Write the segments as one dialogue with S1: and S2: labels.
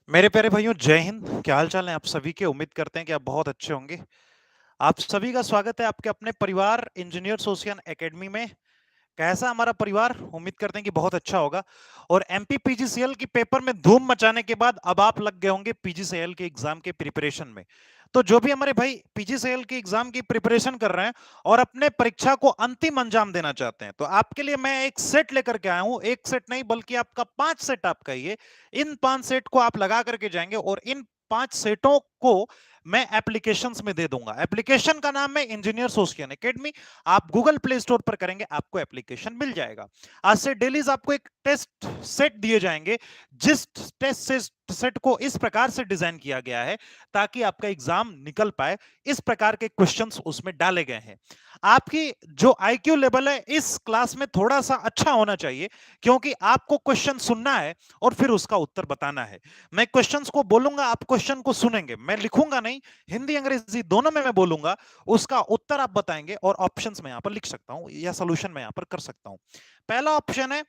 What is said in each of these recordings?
S1: मेरे प्यारे भाइयों, जय हिंद। क्या हाल चाल है आप सभी के? उम्मीद करते हैं कि आप बहुत अच्छे होंगे। आप सभी का स्वागत है आपके अपने परिवार इंजीनियर्स ओशियन एकेडमी में। कैसा हमारा परिवार? उम्मीद करते हैं कि बहुत अच्छा होगा। और एमपी पीजीसीएल की पेपर में धूम मचाने के बाद अब आप लग गए होंगे पीजीसीएल के एग्जाम के प्रिपरेशन में। तो जो भी हमारे भाई पीजीसीएल के एग्जाम की प्रिपरेशन कर रहे हैं और अपने परीक्षा को अंतिम अंजाम देना चाहते हैं, तो आपके लिए मैं एक सेट लेकर के आया हूं। एक सेट नहीं बल्कि आपका 5 सेट आपका ये। इन 5 सेट को आप लगा करके जाएंगे और इन 5 सेटों को मैं एप्लीकेशंस में दे दूंगा। एप्लीकेशन का नाम है इंजीनियर्स ओशियन एकेडमी। आप गूगल प्ले स्टोर पर करेंगे, आपको एप्लीकेशन मिल जाएगा। आज से डेलीज आपको एक टेस्ट सेट दिए जाएंगे, जिस टेस्ट सेट को इस प्रकार से डिजाइन किया गया है ताकि आपका एग्जाम निकल पाए। इस प्रकार के क्वेश्चंस उसमें डाले गए हैं। आपकी जो आईक्यू लेवल है इस क्लास में थोड़ा सा अच्छा होना चाहिए, क्योंकि आपको क्वेश्चन सुनना है और फिर उसका उत्तर बताना है। मैं क्वेश्चंस को बोलूंगा, आप क्वेश्चन को सुनेंगे। मैं लिखूंगा नहीं, हिंदी अंग्रेजी दोनों में मैं बोलूंगा, उसका उत्तर आप बताएंगे और ऑप्शंस में यहां पर लिख सकता हूं या सॉल्यूशन में यहां पर कर सकता हूं। पहला ऑप्शन है,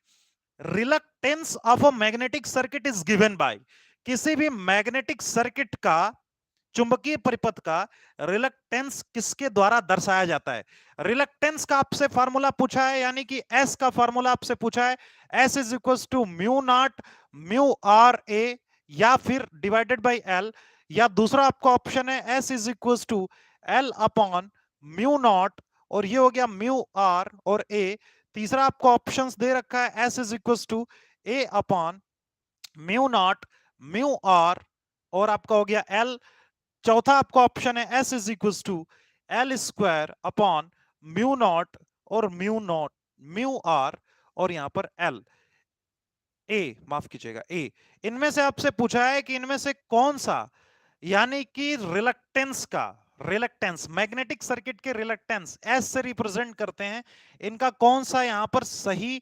S1: reluctance of a magnetic circuit is given by. किसी भी मैग्नेटिक सर्किट का, चुंबकीय परिपथ का रिलक्टेंस किसके द्वारा दर्शाया जाता है? रिलक्टेंस का आपसे फार्मूला पूछा है, यानी कि एस का फार्मूला आपसे पूछा है। S is equal to mu naught mu R A, या फिर डिवाइडेड बाई एल, या दूसरा आपका ऑप्शन है S is equal to L upon mu naught, और ये हो गया म्यू आर और ए। तीसरा आपको ऑप्शंस दे रखा है S is equal to A upon mu naught mu R, और आपका हो गया एल। चौथा आपका ऑप्शन है S is equal to L square upon mu naught और म्यू म्यू आर, और यहां पर एल। ए, माफ कीजिएगा, ए। इनमें से आपसे पूछा है कि इनमें से कौन सा, यानी कि रिलक्टेंस का, रिलक्टेंस मैग्नेटिक सर्किट के रिलक्टेंस एस से रिप्रेजेंट करते हैं, इनका कौन सा यहां पर सही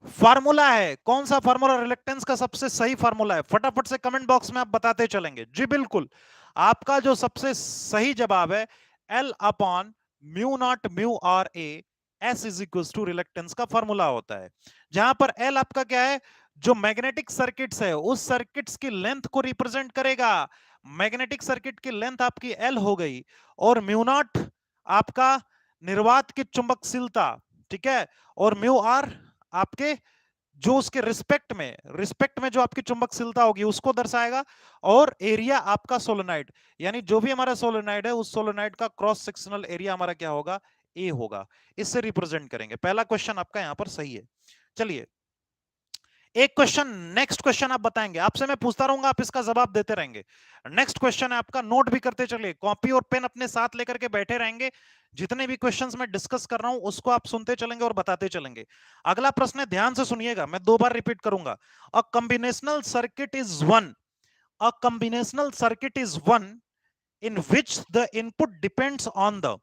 S1: फार्मूला है? कौन सा फार्मूला रिलक्टेंस का सबसे सही फार्मूला है? फटाफट से कमेंट बॉक्स में आप बताते चलेंगे। जी बिल्कुल, आपका जो सबसे सही जवाब है L upon mu naught mu R A, S is equal to reluctance का फार्मूला होता है। जहां पर एल आपका क्या है, जो मैग्नेटिक सर्किट्स है उस सर्किट्स की लेंथ को रिप्रेजेंट करेगा। मैग्नेटिक सर्किट की लेंथ आपकी एल हो गई, और म्यू नॉट आपका निर्वात की चुंबकशीलता, ठीक है, और म्यू आर आपके जो उसके रिस्पेक्ट में जो आपकी चुंबकशीलता होगी उसको दर्शाएगा। और एरिया आपका सोलेनोइड, यानी जो भी हमारा सोलेनोइड है उस सोलेनोइड का क्रॉस सेक्शनल एरिया हमारा क्या होगा? ए होगा। इससे रिप्रेजेंट करेंगे। पहला क्वेश्चन आपका यहां पर सही है। चलिए, एक क्वेश्चन, नेक्स्ट क्वेश्चन आप बताएंगे, आपसे मैं पूछता रहूंगा, आप इसका जवाब देते रहेंगे। नेक्स्ट क्वेश्चन है आपका, नोट भी करते चलिए, कॉपी और पेन अपने साथ लेकर के बैठे रहेंगे। जितने भी क्वेश्चंस मैं डिस्कस कर रहा हूं उसको आप सुनते चलेंगे और बताते चलेंगे। अगला प्रश्न है, ध्यान से सुनिएगा, मैं 2 बार रिपीट करूंगा। अ combinational circuit is one, a combinational circuit is one in which the input depends on the.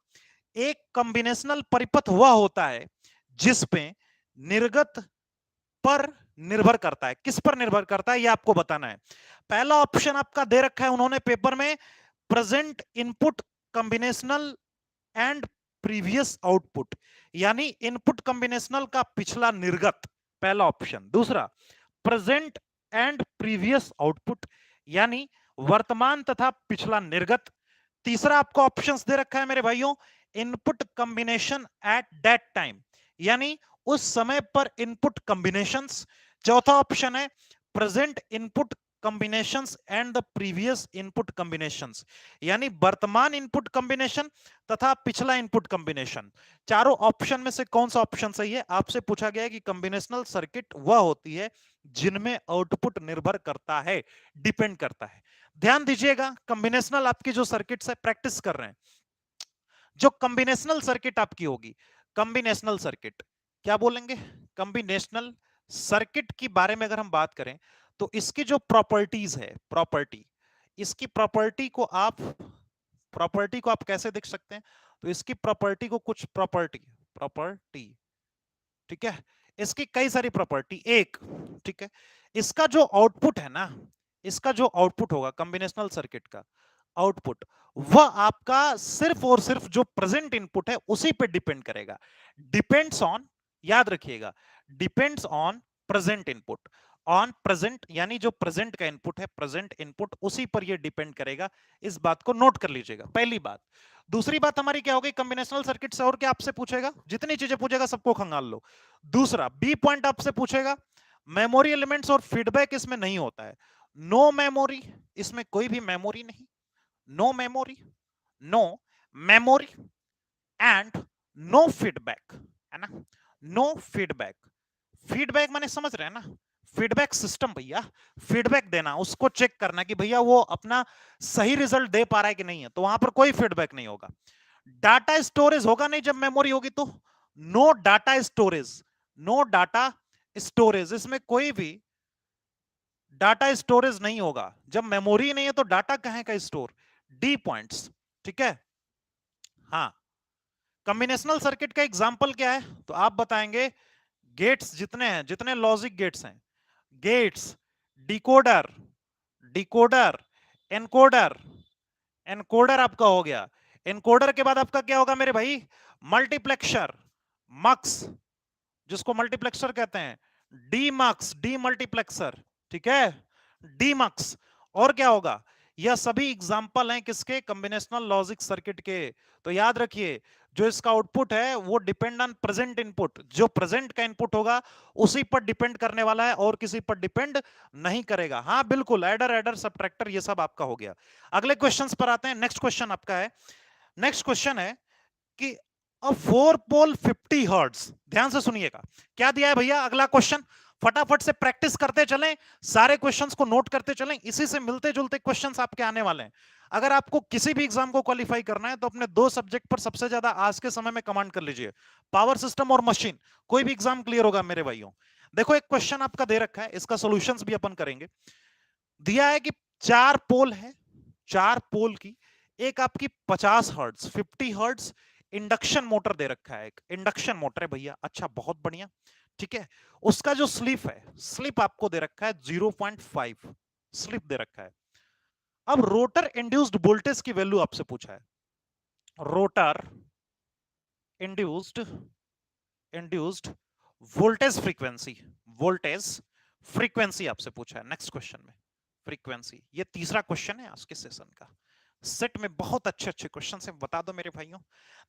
S1: एक कॉम्बिनेशनल परिपथ वह होता है जिसपे निर्गत पर निर्भर करता है। किस पर निर्भर करता है, यह आपको बताना है। पहला ऑप्शन आपका दे रखा है उन्होंने पेपर में, present input combinational and previous output, यानी इनपुट कॉम्बिनेशनल का पिछला निर्गत, पहला ऑप्शन। दूसरा, प्रेजेंट एंड प्रीवियस आउटपुट, यानी वर्तमान तथा पिछला निर्गत। तीसरा आपको ऑप्शंस दे रखा है मेरे भाइयों, input combination at that time, यानी उस समय पर इनपुट कॉम्बिनेशंस। चौथा ऑप्शन है present input combinations and the previous input combinations, यानी वर्तमान इनपुट कॉम्बिनेशन तथा पिछला इनपुट कॉम्बिनेशन। चारों ऑप्शन में से कौन सा ऑप्शन सही है? आपसे पूछा गया है कि कॉम्बिनेशनल सर्किट वह होती है जिनमें आउटपुट निर्भर करता है, डिपेंड करता है। ध्यान दीजिएगा, कॉम्बिनेशनल आपकी जो सर्किट्स है, प्रैक्टिस कर रहे हैं, जो कॉम्बिनेशनल सर्किट आपकी होगी, कॉम्बिनेशनल सर्किट क्या बोलेंगे? कॉम्बिनेशनल सर्किट की बारे में अगर हम बात करें तो इसकी जो प्रॉपर्टीज है, प्रॉपर्टी, इसकी प्रॉपर्टी को आप कैसे देख सकते हैं? तो इसकी प्रॉपर्टी को कुछ प्रॉपर्टी, प्रॉपर्टी, ठीक है, इसकी कई सारी प्रॉपर्टी। एक, ठीक है, इसका जो आउटपुट है ना, इसका जो आउटपुट होगा कॉम्बिनेशनल सर्किट का आउटपुट, वह आपका सिर्फ और सिर्फ जो प्रेजेंट इनपुट है उसी पे डिपेंड करेगा। डिपेंड्स ऑन, याद रखिएगा, depends on present input. On present यानी जो प्रेजेंट का इनपुट है, प्रेजेंट इनपुट, उसी पर ये डिपेंड करेगा। इस बात को नोट कर लीजिएगा, पहली बात। दूसरी बात हमारी क्या होगी, कॉम्बिनेशनल सर्किट से और क्या आपसे पूछेगा, जितनी चीजें पूछेगा सबको खंगाल लो। दूसरा बी पॉइंट आपसे पूछेगा, मेमोरी एलिमेंट्स और फीडबैक इसमें नहीं होता है। नो मेमोरी, इसमें कोई भी मेमोरी नहीं। No memory, no memory and no feedback, है ना। नो फीडबैक, फीडबैक माने समझ रहे हैं ना, फीडबैक सिस्टम भैया, फीडबैक देना, उसको चेक करना कि भैया वो अपना सही रिजल्ट दे पा रहा है कि नहीं है, तो वहां पर कोई फीडबैक नहीं होगा। डाटा स्टोरेज होगा नहीं जब मेमोरी होगी तो, no data storage, no data storage, इसमें कोई भी डाटा स्टोरेज नहीं होगा। जब मेमोरी नहीं है तो डाटा कहां का स्टोर, डी पॉइंट्स, ठीक है। हाँ, कॉम्बिनेशनल सर्किट का एग्जांपल क्या है, तो आप बताएंगे गेट्स जितने हैं, जितने लॉजिक गेट्स हैं, gates, decoder, decoder, encoder, encoder आपका हो गया। एनकोडर के बाद आपका क्या होगा मेरे भाई, मल्टीप्लेक्सर, मक्स, जिसको मल्टीप्लेक्सर कहते हैं, डी मक्स, डी मल्टीप्लेक्सर, ठीक है, डी मक्स। और क्या होगा, यह सभी एग्जांपल हैं किसके, कॉम्बिनेशनल लॉजिक सर्किट के। तो याद रखिए, जो इसका आउटपुट है वो डिपेंड ऑन प्रेजेंट इनपुट, जो प्रेजेंट का इनपुट होगा उसी पर डिपेंड करने वाला है और किसी पर डिपेंड नहीं करेगा। हाँ बिल्कुल, एडर एडर सब्ट्रैक्टर ये सब आपका हो गया। अगले क्वेश्चंस पर आते हैं। नेक्स्ट क्वेश्चन आपका है, नेक्स्ट क्वेश्चन है कि अ 4 पोल 50 हर्ट्ज, ध्यान से सुनिएगा क्या दिया है भैया। अगला क्वेश्चन फटाफट से प्रैक्टिस करते चलें, सारे क्वेश्चंस को नोट करते चलें, इसी से मिलते जुलते क्वेश्चंस आपके आने वाले हैं। अगर आपको किसी भी एग्जाम को क्वालिफाई करना है तो अपने दो सब्जेक्ट पर सबसे ज्यादा आज के समय में कमांड कर लीजिए, पावर सिस्टम और मशीन, कोई भी एग्जाम क्लियर होगा मेरे भाइयों। देखो एक क्वेश्चन आपका दे रखा है, इसका सॉल्यूशंस भी अपन करेंगे। दिया है कि 4 पोल है, 4 पोल की एक आपकी 50 हर्ट्ज 50 हर्ट्ज इंडक्शन मोटर दे रखा है, एक इंडक्शन मोटर है भैया, अच्छा बहुत बढ़िया, ठीक है। उसका जो स्लिप है, स्लिप आपको दे रखा है 0.5 स्लिप दे रखा है। अब रोटर इंड्यूस्ड वोल्टेज की वैल्यू आपसे पूछा है, rotor induced induced voltage frequency, voltage frequency आपसे पूछा है नेक्स्ट क्वेश्चन में, फ्रीक्वेंसी। ये तीसरा क्वेश्चन है आज के सेशन का, सेट में बहुत अच्छे अच्छे क्वेश्चन है, बता दो मेरे भाइयों।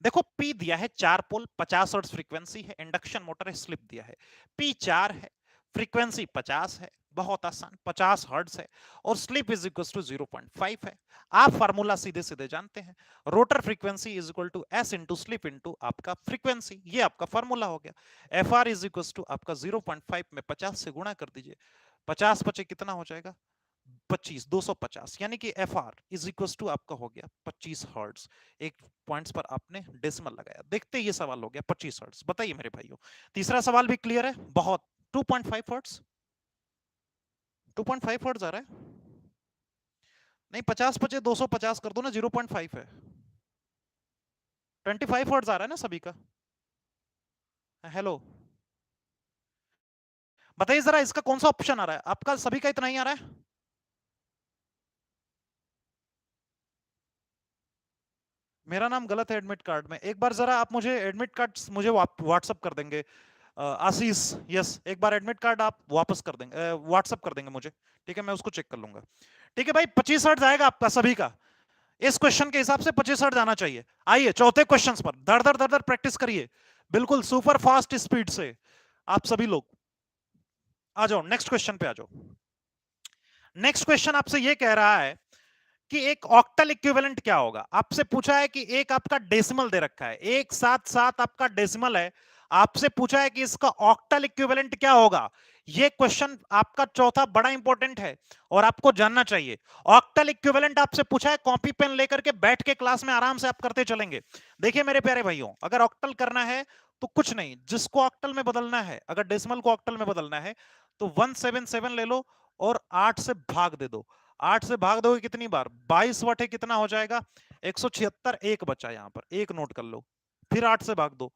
S1: देखो पी दिया है 4 पोल 50 हर्ट्ज फ्रीक्वेंसी है, इंडक्शन मोटर है, स्लिप दिया है, पी 4 है, फ्रीक्वेंसी 50 है, बहुत आसान 50 हर्ट्ज है, और स्लिप इज इक्वल टू 0.5 है। आप फार्मूला सीधे सीधे जानते हैं, rotor frequency is equal to S into slip into आपका फ्रीक्वेंसी, ये आपका फार्मूला हो गया। F R is equal to आपका 0.5 में 50 से गुणा कर दीजिए, 50 बचे कितना हो जाएगा 25, 250, यानी कि F R is equal to आपका हो गया 25 हर्ट्ज। एक पॉइंट्स पर आपने डेसिमल लगाया, देखते ये सवाल हो गया 25 हर्ट्ज। बताइए मेरे भाइयों, तीसरा सवाल भी क्लियर है, बहुत 2.5 हर्ट्ज, 2.5 हर्ट्ज आ रहा है, नहीं 50 बचे 250 कर दो ना, 0.5 है, 25 हर्ट्ज आ रहा है ना सभी का। हेलो, बताइए जरा इसका कौन सा ऑप्शन आ रहा है आपका, सभी का इतना ही आ रहा है। मेरा नाम गलत है एडमिट कार्ड में, एक बार जरा आप मुझे एडमिट कार्ड मुझे व्हाट्सअप कर देंगे। आशीष, यस, एक बार एडमिट कार्ड आप वापस कर देंगे, व्हाट्सअप कर देंगे मुझे, ठीक है, मैं उसको चेक कर लूंगा। ठीक है भाई, 25 हर्ट्ज आएगा आपका सभी का, इस क्वेश्चन के हिसाब से 25 हर्ट्ज आना चाहिए। आइए चौथे क्वेश्चन पर धड़ धड़ धड़ धड़ प्रैक्टिस करिए, बिल्कुल सुपर फास्ट स्पीड से आप सभी लोग। आ जाओ नेक्स्ट क्वेश्चन पे आ जाओ। नेक्स्ट क्वेश्चन आपसे ये कह रहा है कि एक ऑक्टल इक्विवेलेंट क्या होगा। आपसे पूछा है कि एक आपका डेसिमल दे रखा है, 177 आपका डेसिमल है, आपसे पूछा है कि इसका ऑक्टल इक्विवेलेंट क्या होगा। ये क्वेश्चन आपका चौथा बड़ा इंपॉर्टेंट है और आपको जानना चाहिए। ऑक्टल इक्विवेलेंट आपसे पूछा है, कॉपी पेन लेकर के बैठ के क्लास में आराम से आप करते चलेंगे। देखिए मेरे प्यारे भाइयों, अगर ऑक्टल करना है तो कुछ नहीं, जिसको ऑक्टल में बदलना है, अगर डेसिमल को ऑक्टल में बदलना है तो 177 ले लो और 8 से भाग दे दो। 8 से भाग दोगे कितनी बार, 22 बटे कितना हो जाएगा 176, एक बचा यहां पर, एक नोट कर लो, फिर 8 से भाग दो,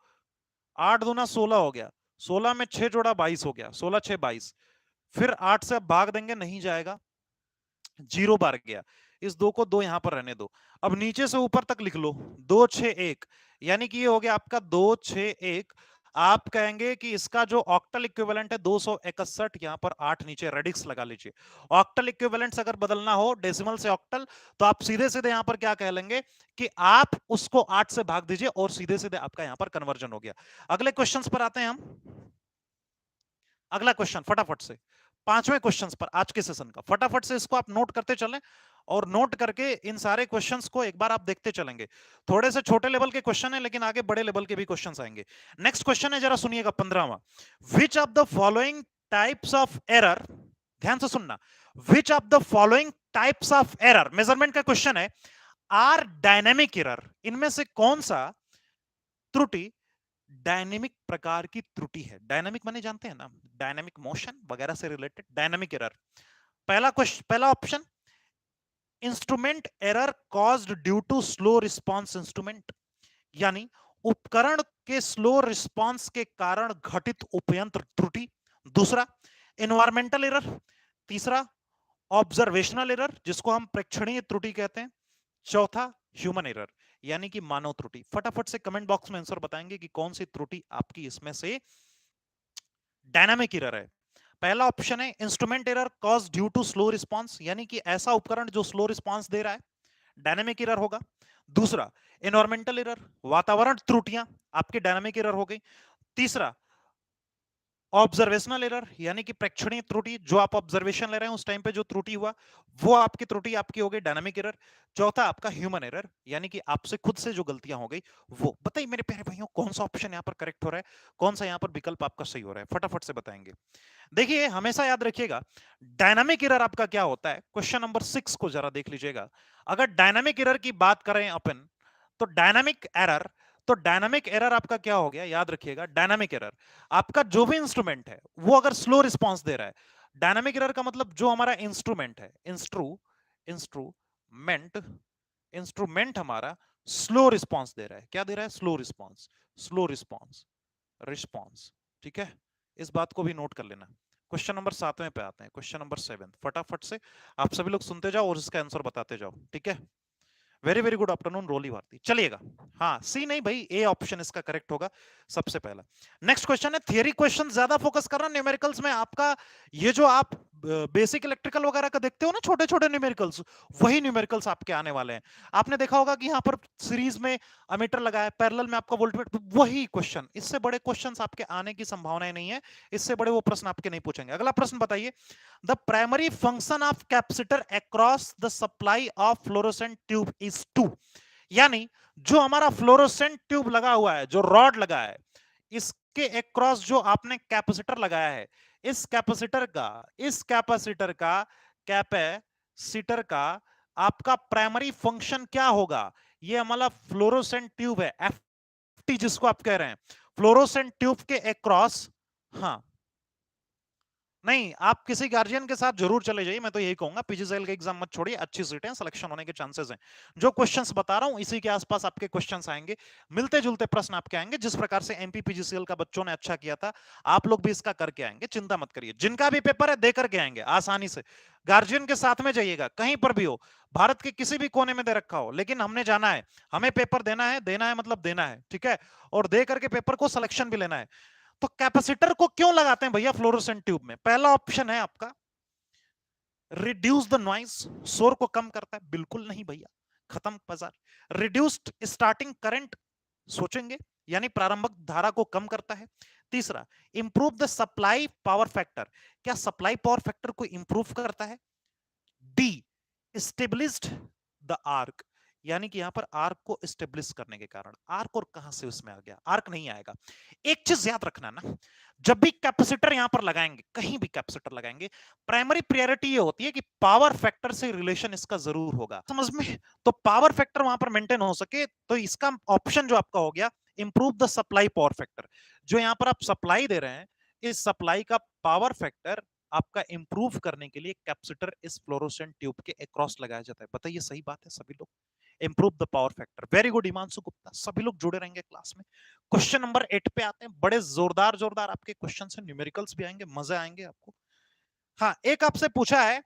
S1: 8 दूना 16 हो गया, 16 में 6 जोड़ा 22 हो गया, 16 6 22, फिर 8 से अब भाग देंगे नहीं जाएगा, 0 बार गया, इस 2 को 2 यहां पर रहने दो। अब नीचे से ऊपर तक लिख लो 2 6 1, यानी कि ये हो गया आपका 2 6 1। आप कहेंगे कि इसका जो ऑक्टल इक्विवेलेंट है 261, यहां पर 8 नीचे रेडिक्स लगा लीजिए। ऑक्टल इक्विवेलेंट्स अगर बदलना हो डेसिमल से ऑक्टल, तो आप सीधे सीधे यहां पर क्या कह लेंगे कि आप उसको 8 से भाग दीजिए और सीधे सीधे आपका यहां पर कन्वर्जन हो गया। अगले क्वेश्चंस पर आते हैं हम। अगला क्वेश्चन फटाफट से, पांचवें क्वेश्चन पर आज के सेशन का, फटाफट से इसको आप नोट करते चलें और नोट करके इन सारे क्वेश्चंस को एक बार आप देखते चलेंगे। थोड़े से छोटे लेवल के क्वेश्चन है लेकिन आगे बड़े लेवल के भी क्वेश्चंस आएंगे। नेक्स्ट क्वेश्चन है, जरा सुनिएगा 15वां। Which of the following types of error, ध्यान से सुनना, which of the following types of error, measurement का क्वेश्चन है, आर डायनेमिक एरर, इनमें से कौन सा त्रुटि डायनेमिक प्रकार की त्रुटि है। डायनेमिक माने जानते हैं ना, डायनेमिक मोशन वगैरह से रिलेटेड डायनेमिक एरर। पहला क्वेश्चन, पहला option, instrument error caused due to slow response instrument, यानी उपकरण के स्लो रिस्पांस के कारण घटित उपयंत्र त्रुटि। दूसरा, एनवायरमेंटल एरर। तीसरा, ऑब्जर्वेशनल एरर जिसको हम प्रेक्षणीय त्रुटि कहते हैं। चौथा, ह्यूमन एरर यानी कि मानव त्रुटि। फटाफट से कमेंट बॉक्स में आंसर बताएंगे कि कौन सी त्रुटि आपकी इसमें से डायनामिक एरर है। पहला ऑप्शन है instrument error cause due to slow response, यानी कि ऐसा उपकरण जो स्लो रिस्पांस दे रहा है, डायनामिक एरर होगा। दूसरा, एनवायरमेंटल एरर, वातावरण त्रुटियां आपकी डायनामिक एरर हो गई। तीसरा, ऑब्जर्वेशनल एरर यानी कि प्रेक्षणीय त्रुटि, जो आप ऑब्जर्वेशन ले रहे हैं उस टाइम पे जो त्रुटि हुआ वो आपकी त्रुटि आपकी हो गई डायनामिक एरर। चौथा आपका ह्यूमन एरर यानी कि आपसे खुद से जो गलतियां हो गई वो। बताइए मेरे प्यारे भाइयों, कौन सा ऑप्शन यहाँ पर करेक्ट हो रहा है, कौन सा यहाँ पर विकल्प आपका सही हो रहा है, फटाफट से बताएंगे। देखिए हमेशा याद रखिएगा डायनामिक एरर आपका क्या होता है। क्वेश्चन नंबर 6 को जरा देख लीजिएगा। अगर डायनामिक एरर की बात करें अपन, तो डायनामिक एरर, तो डायनामिक एरर आपका क्या हो गया, याद रखिएगा डायनामिक एरर आपका जो भी इंस्ट्रूमेंट है वो अगर स्लो रिस्पांस दे रहा है। डायनामिक एरर का मतलब जो हमारा इंस्ट्रूमेंट है, इंस्ट्रूमेंट इंस्ट्रूमेंट हमारा स्लो रिस्पांस दे रहा है। क्या दे रहा है, slow response, slow response, response. ठीक है, इस बात को भी नोट कर लेना। क्वेश्चन नंबर 7वें पे आते हैं, क्वेश्चन नंबर 7, फटाफट से आप सभी लोग सुनते जाओ और इसका आंसर बताते जाओ। ठीक है, वेरी वेरी गुड आफ्टरनून रोली भारती। चलिएगा, हाँ सी नहीं भाई, ए ऑप्शन इसका करेक्ट होगा सबसे पहला। नेक्स्ट क्वेश्चन है, थियरी क्वेश्चन ज्यादा फोकस कर रहा है न्यूमेरिकल्स में आपका। ये जो आप बेसिक इलेक्ट्रिकल वगैरह का देखते हो ना, छोटे छोटे न्यूमेरिकल्स, वही न्यूमेरिकल्स आपके आने वाले हैं। आपने देखा होगा कि यहाँ पर सीरीज में अमीटर लगा है, पैरेलल में आपका वोल्टमीटर, वही क्वेश्चन। इससे बड़े क्वेश्चंस आपके आने की संभावनाएं नहीं है, इससे बड़े वो प्रश्न आपके नहीं पूछेंगे। अगला प्रश्न बताइए, the primary function of capacitor across the supply of fluorescent tube is to, यानी जो हमारा फ्लोरोसेंट ट्यूब लगा हुआ है, जो रॉड लगा है, इसके अक्रॉस जो आपने कैपेसिटर लगाया है, इस कैपेसिटर का आपका प्राइमरी फंक्शन क्या होगा। ये हमारा फ्लोरोसेंट ट्यूब है, एफटी जिसको आप कह रहे हैं, फ्लोरोसेंट ट्यूब के अक्रॉस। हाँ नहीं, आप किसी गार्जियन के साथ जरूर चले जाइए, मैं तो यही कहूंगा, पीजीसीएल का एग्जाम मत छोड़िए, अच्छी सीटें हैं, सिलेक्शन होने के चांसेस हैं। जो क्वेश्चंस बता रहा हूं इसी के आसपास आपके क्वेश्चंस आएंगे, मिलते जुलते प्रश्न आपके आएंगे। जिस प्रकार से एमपी पीजीसीएल का बच्चों ने अच्छा किया था, आप लोग भी इसका करके आएंगे, चिंता मत करिए। जिनका भी पेपर है दे करके आएंगे आसानी से। गार्जियन के साथ में जाइएगा, कहीं पर भी हो, भारत के किसी भी कोने में दे रखा हो, लेकिन हमने जाना है, हमें पेपर देना है मतलब देना है, ठीक है, और दे करके पेपर को सिलेक्शन भी लेना है। तो कैपेसिटर को क्यों लगाते हैं भैया फ्लोरोसेंट ट्यूब में। पहला ऑप्शन है आपका रिड्यूस द नॉइज, शोर को कम करता है, बिल्कुल नहीं भैया, खत्म बाजार। रिड्यूस्ड स्टार्टिंग करंट, सोचेंगे, यानी प्रारंभिक धारा को कम करता है। तीसरा, improve the supply power factor, क्या सप्लाई पावर फैक्टर को इंप्रूव करता है। डी, स्टेबलिश्ड द आर्क, यानी कि यहां पर आर्क को स्टेब्लिश करने के कारण, आर्क और कहां से उसमें आ गया, आर्क नहीं आएगा। एक चीज याद रखना ना, जब भी कैपेसिटर यहां पर लगाएंगे, कहीं भी कैपेसिटर लगाएंगे, प्राइमरी प्रायोरिटी ये होती है कि पावर फैक्टर से रिलेशन इसका जरूर होगा, समझ में। तो पावर फैक्टर वहां पर मेंटेन हो सके, तो इसका ऑप्शन जो आपका हो गया improve the supply power factor, जो यहां पर आप सप्लाई दे रहे हैं, इस सप्लाई का पावर फैक्टर आपका इंप्रूव करने के लिए कैपेसिटर इस फ्लोरोसेंट ट्यूब के अक्रॉस लगाया जाता है। बताइए सही बात है सभी लोग, improve the power factor. Very good Himanshu Gupta, सभी लोग जुड़े रहेंगे क्लास में। क्वेश्चन नंबर 8 पे आते हैं, बड़े जोरदार जोरदार आपके क्वेश्चन हैं, न्यूमेरिकल्स भी आएंगे, मजे आएंगे आपको। हाँ, एक आपसे पूछा है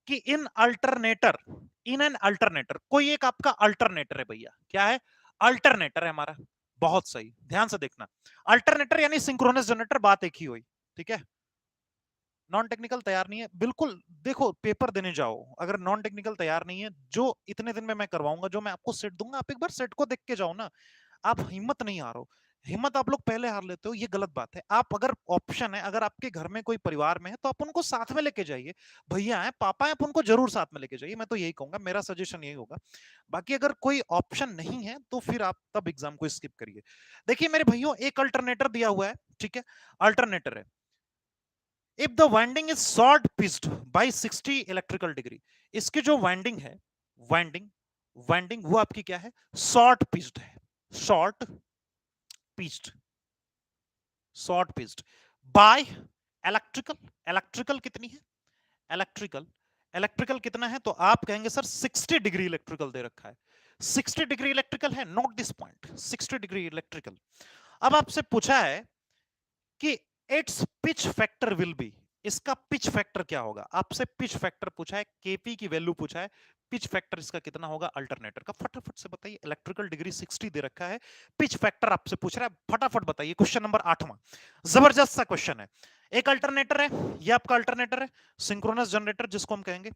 S1: कि इन एन अल्टरनेटर, कोई एक आपका अल्टरनेटर है भैया, क्या है, अल्टरनेटर है हमारा, बहुत सही, ध्यान से देखना। अल्टरनेटर यानी सिंक्रोनस जनरेटर, बात एक ही हुई, ठीक है। नॉन टेक्निकल तैयार नहीं है, बिल्कुल देखो पेपर देने जाओ, अगर नॉन टेक्निकल तैयार नहीं है, जो इतने दिन में मैं करवाऊंगा, जो मैं आपको सेट दूंगा, आप एक बार सेट को देख के जाओ ना। आप हिम्मत नहीं हारो, हिम्मत आप लोग पहले हार लेते हो, ये गलत बात है। आप अगर ऑप्शन है, अगर आपके घर में कोई परिवार में है, तो आप उनको साथ में लेके जाइए। भैया है, पापा है, आप उनको जरूर साथ में लेके जाइए, मैं तो यही कहूंगा, मेरा सजेशन यही होगा। बाकी अगर कोई ऑप्शन नहीं है, तो फिर आप तब एग्जाम को स्किप करिए। देखिए मेरे भाइयों, एक अल्टरनेटर दिया हुआ है, ठीक है, अल्टरनेटर है। If the winding is short pitched by 60 electrical degree, इसकी जो वाइंडिंग है, वाइंडिंग वाइंडिंग वो आपकी क्या है, शॉर्ट पिच्ड है, short pitched, short pitched by electrical, electrical कितनी है, इलेक्ट्रिकल, इलेक्ट्रिकल कितना है, तो आप कहेंगे सर 60 डिग्री इलेक्ट्रिकल दे रखा है, 60 डिग्री इलेक्ट्रिकल है, note this point, 60 degree electrical. अब आपसे पूछा है कि it's pitch factor will be, इसका पिच फैक्टर क्या होगा, आपसे पिच फैक्टर पूछा है, केपी की वैल्यू पूछा है, पिच फैक्टर इसका कितना होगा अल्टरनेटर का, फटाफट से बताइए। इलेक्ट्रिकल डिग्री 60 दे रखा है, पिच फैक्टर आपसे पूछ रहा है, फटाफट बताइए। क्वेश्चन नंबर 8वां, जबरदस्त सा क्वेश्चन है। एक अल्टरनेटर है, ये आपका अल्टरनेटर है, सिंक्रोनस जनरेटर जिसको हम कहेंगे,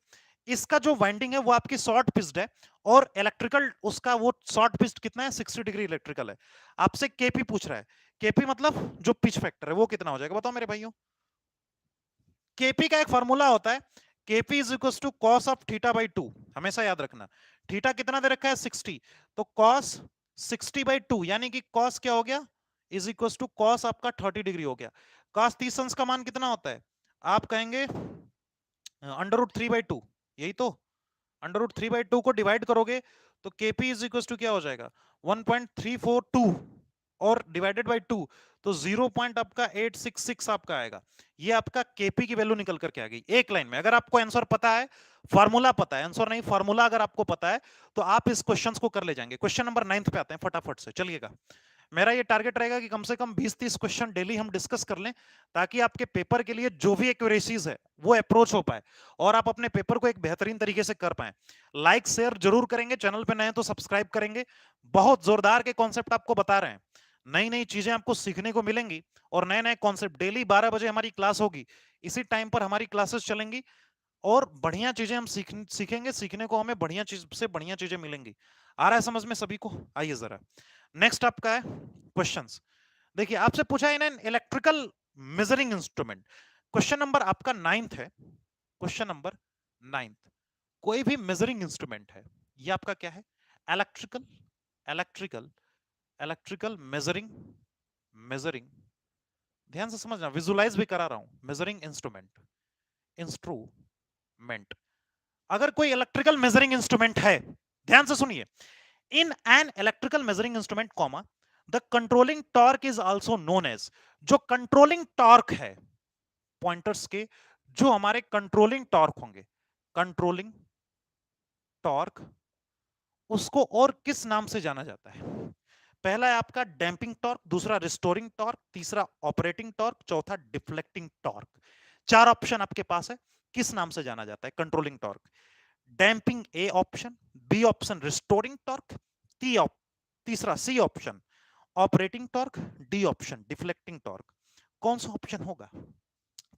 S1: इसका जो वाइंडिंग है वो आपकी शॉर्ट पिच्ड है, और इलेक्ट्रिकल उसका वो शॉर्ट पिच्ड कितना है, 60 डिग्री इलेक्ट्रिकल है। आपसे केपी पूछ रहा है, केपी मतलब जो पिच फैक्टर है वो कितना हो जाएगा, बताओ मेरे भाइयों। केपी का एक फॉर्मूला होता है, KP is equal to cos of theta by 2, हमेशा याद रखना। थीटा कितना दे रखा है 60, तो कॉस 60 बाई 2, यानी कि कॉस क्या हो गया, इज इक्वल टू कॉस आपका 30 डिग्री हो गया। कॉस 30 अंश का मान कितना होता है, आप कहेंगे अंडर रूट 3/2, यही तो। अंडर रूट 3/2 को डिवाइड करोगे तो केपी इज इक्वल टू क्या हो जाएगा, 1.342, और डिवाइडेड बाय 2, तो 0 पॉइंट आपका 866 आपका आएगा। ये आपका केपी की वैल्यू निकल करके आ गई एक लाइन में। अगर आपको आंसर पता है, फार्मूला पता है, आंसर नहीं फार्मूला अगर आपको पता है, तो आप इस क्वेश्चन को कर ले जाएंगे। क्वेश्चन नंबर 9 पे आते हैं फटाफट से, चलिएगा। मेरा ये टारगेट रहेगा कि कम से कम 20-30 क्वेश्चन डेली हम डिस्कस कर लें, ताकि आपके पेपर के लिए जो भी एक्यूरेसीज है वो अप्रोच हो पाए, और आप अपने पेपर को एक बेहतरीन तरीके से कर पाए। लाइक शेयर जरूर करेंगे, चैनल पे नए तो सब्सक्राइब करेंगे। बहुत जोरदार के कॉन्सेप्ट आपको बता रहे हैं, नई नई चीजें आपको सीखने को मिलेंगी, और नए नए कॉन्सेप्ट। डेली 12 बजे हमारी क्लास होगी, इसी टाइम पर हमारी क्लासेस चलेंगी, और बढ़िया चीजें हम सीखेंगे, सीखने को हमें बढ़िया चीज से बढ़िया चीजें मिलेंगी। आ रहा है समझ में सभी को, आइए जरा नेक्स्ट आपका है क्वेश्चंस। देखिए आपसे पूछा है ना, electrical measuring instrument, question number आपका 9th है, क्वेश्चन नंबर 9th। कोई भी मेजरिंग इंस्ट्रूमेंट है, ये आपका क्या है, electrical, electrical, electrical measuring, measuring, ध्यान से समझना, विजुलाइज भी करा रहा हूं, मेजरिंग इंस्ट्रूमेंट, इंस्ट्रूमेंट। अगर कोई इलेक्ट्रिकल मेजरिंग इंस्ट्रूमेंट है, ध्यान से सुनिए, in an electrical measuring instrument comma the controlling torque is also known as, जो कंट्रोलिंग टॉर्क है पॉइंटर्स के, जो हमारे कंट्रोलिंग टॉर्क होंगे, कंट्रोलिंग टॉर्क, उसको और किस नाम से जाना जाता है। पहला है आपका डैंपिंग टॉर्क, दूसरा रिस्टोरिंग टॉर्क, तीसरा ऑपरेटिंग टॉर्क, चौथा डिफ्लेक्टिंग टॉर्क। चार ऑप्शन आपके पास है, किस नाम से जाना जाता है controlling torque. Damping A option, B option restoring torque, तीसरा C option operating torque, D option deflecting torque. कौन सा ऑप्शन होगा,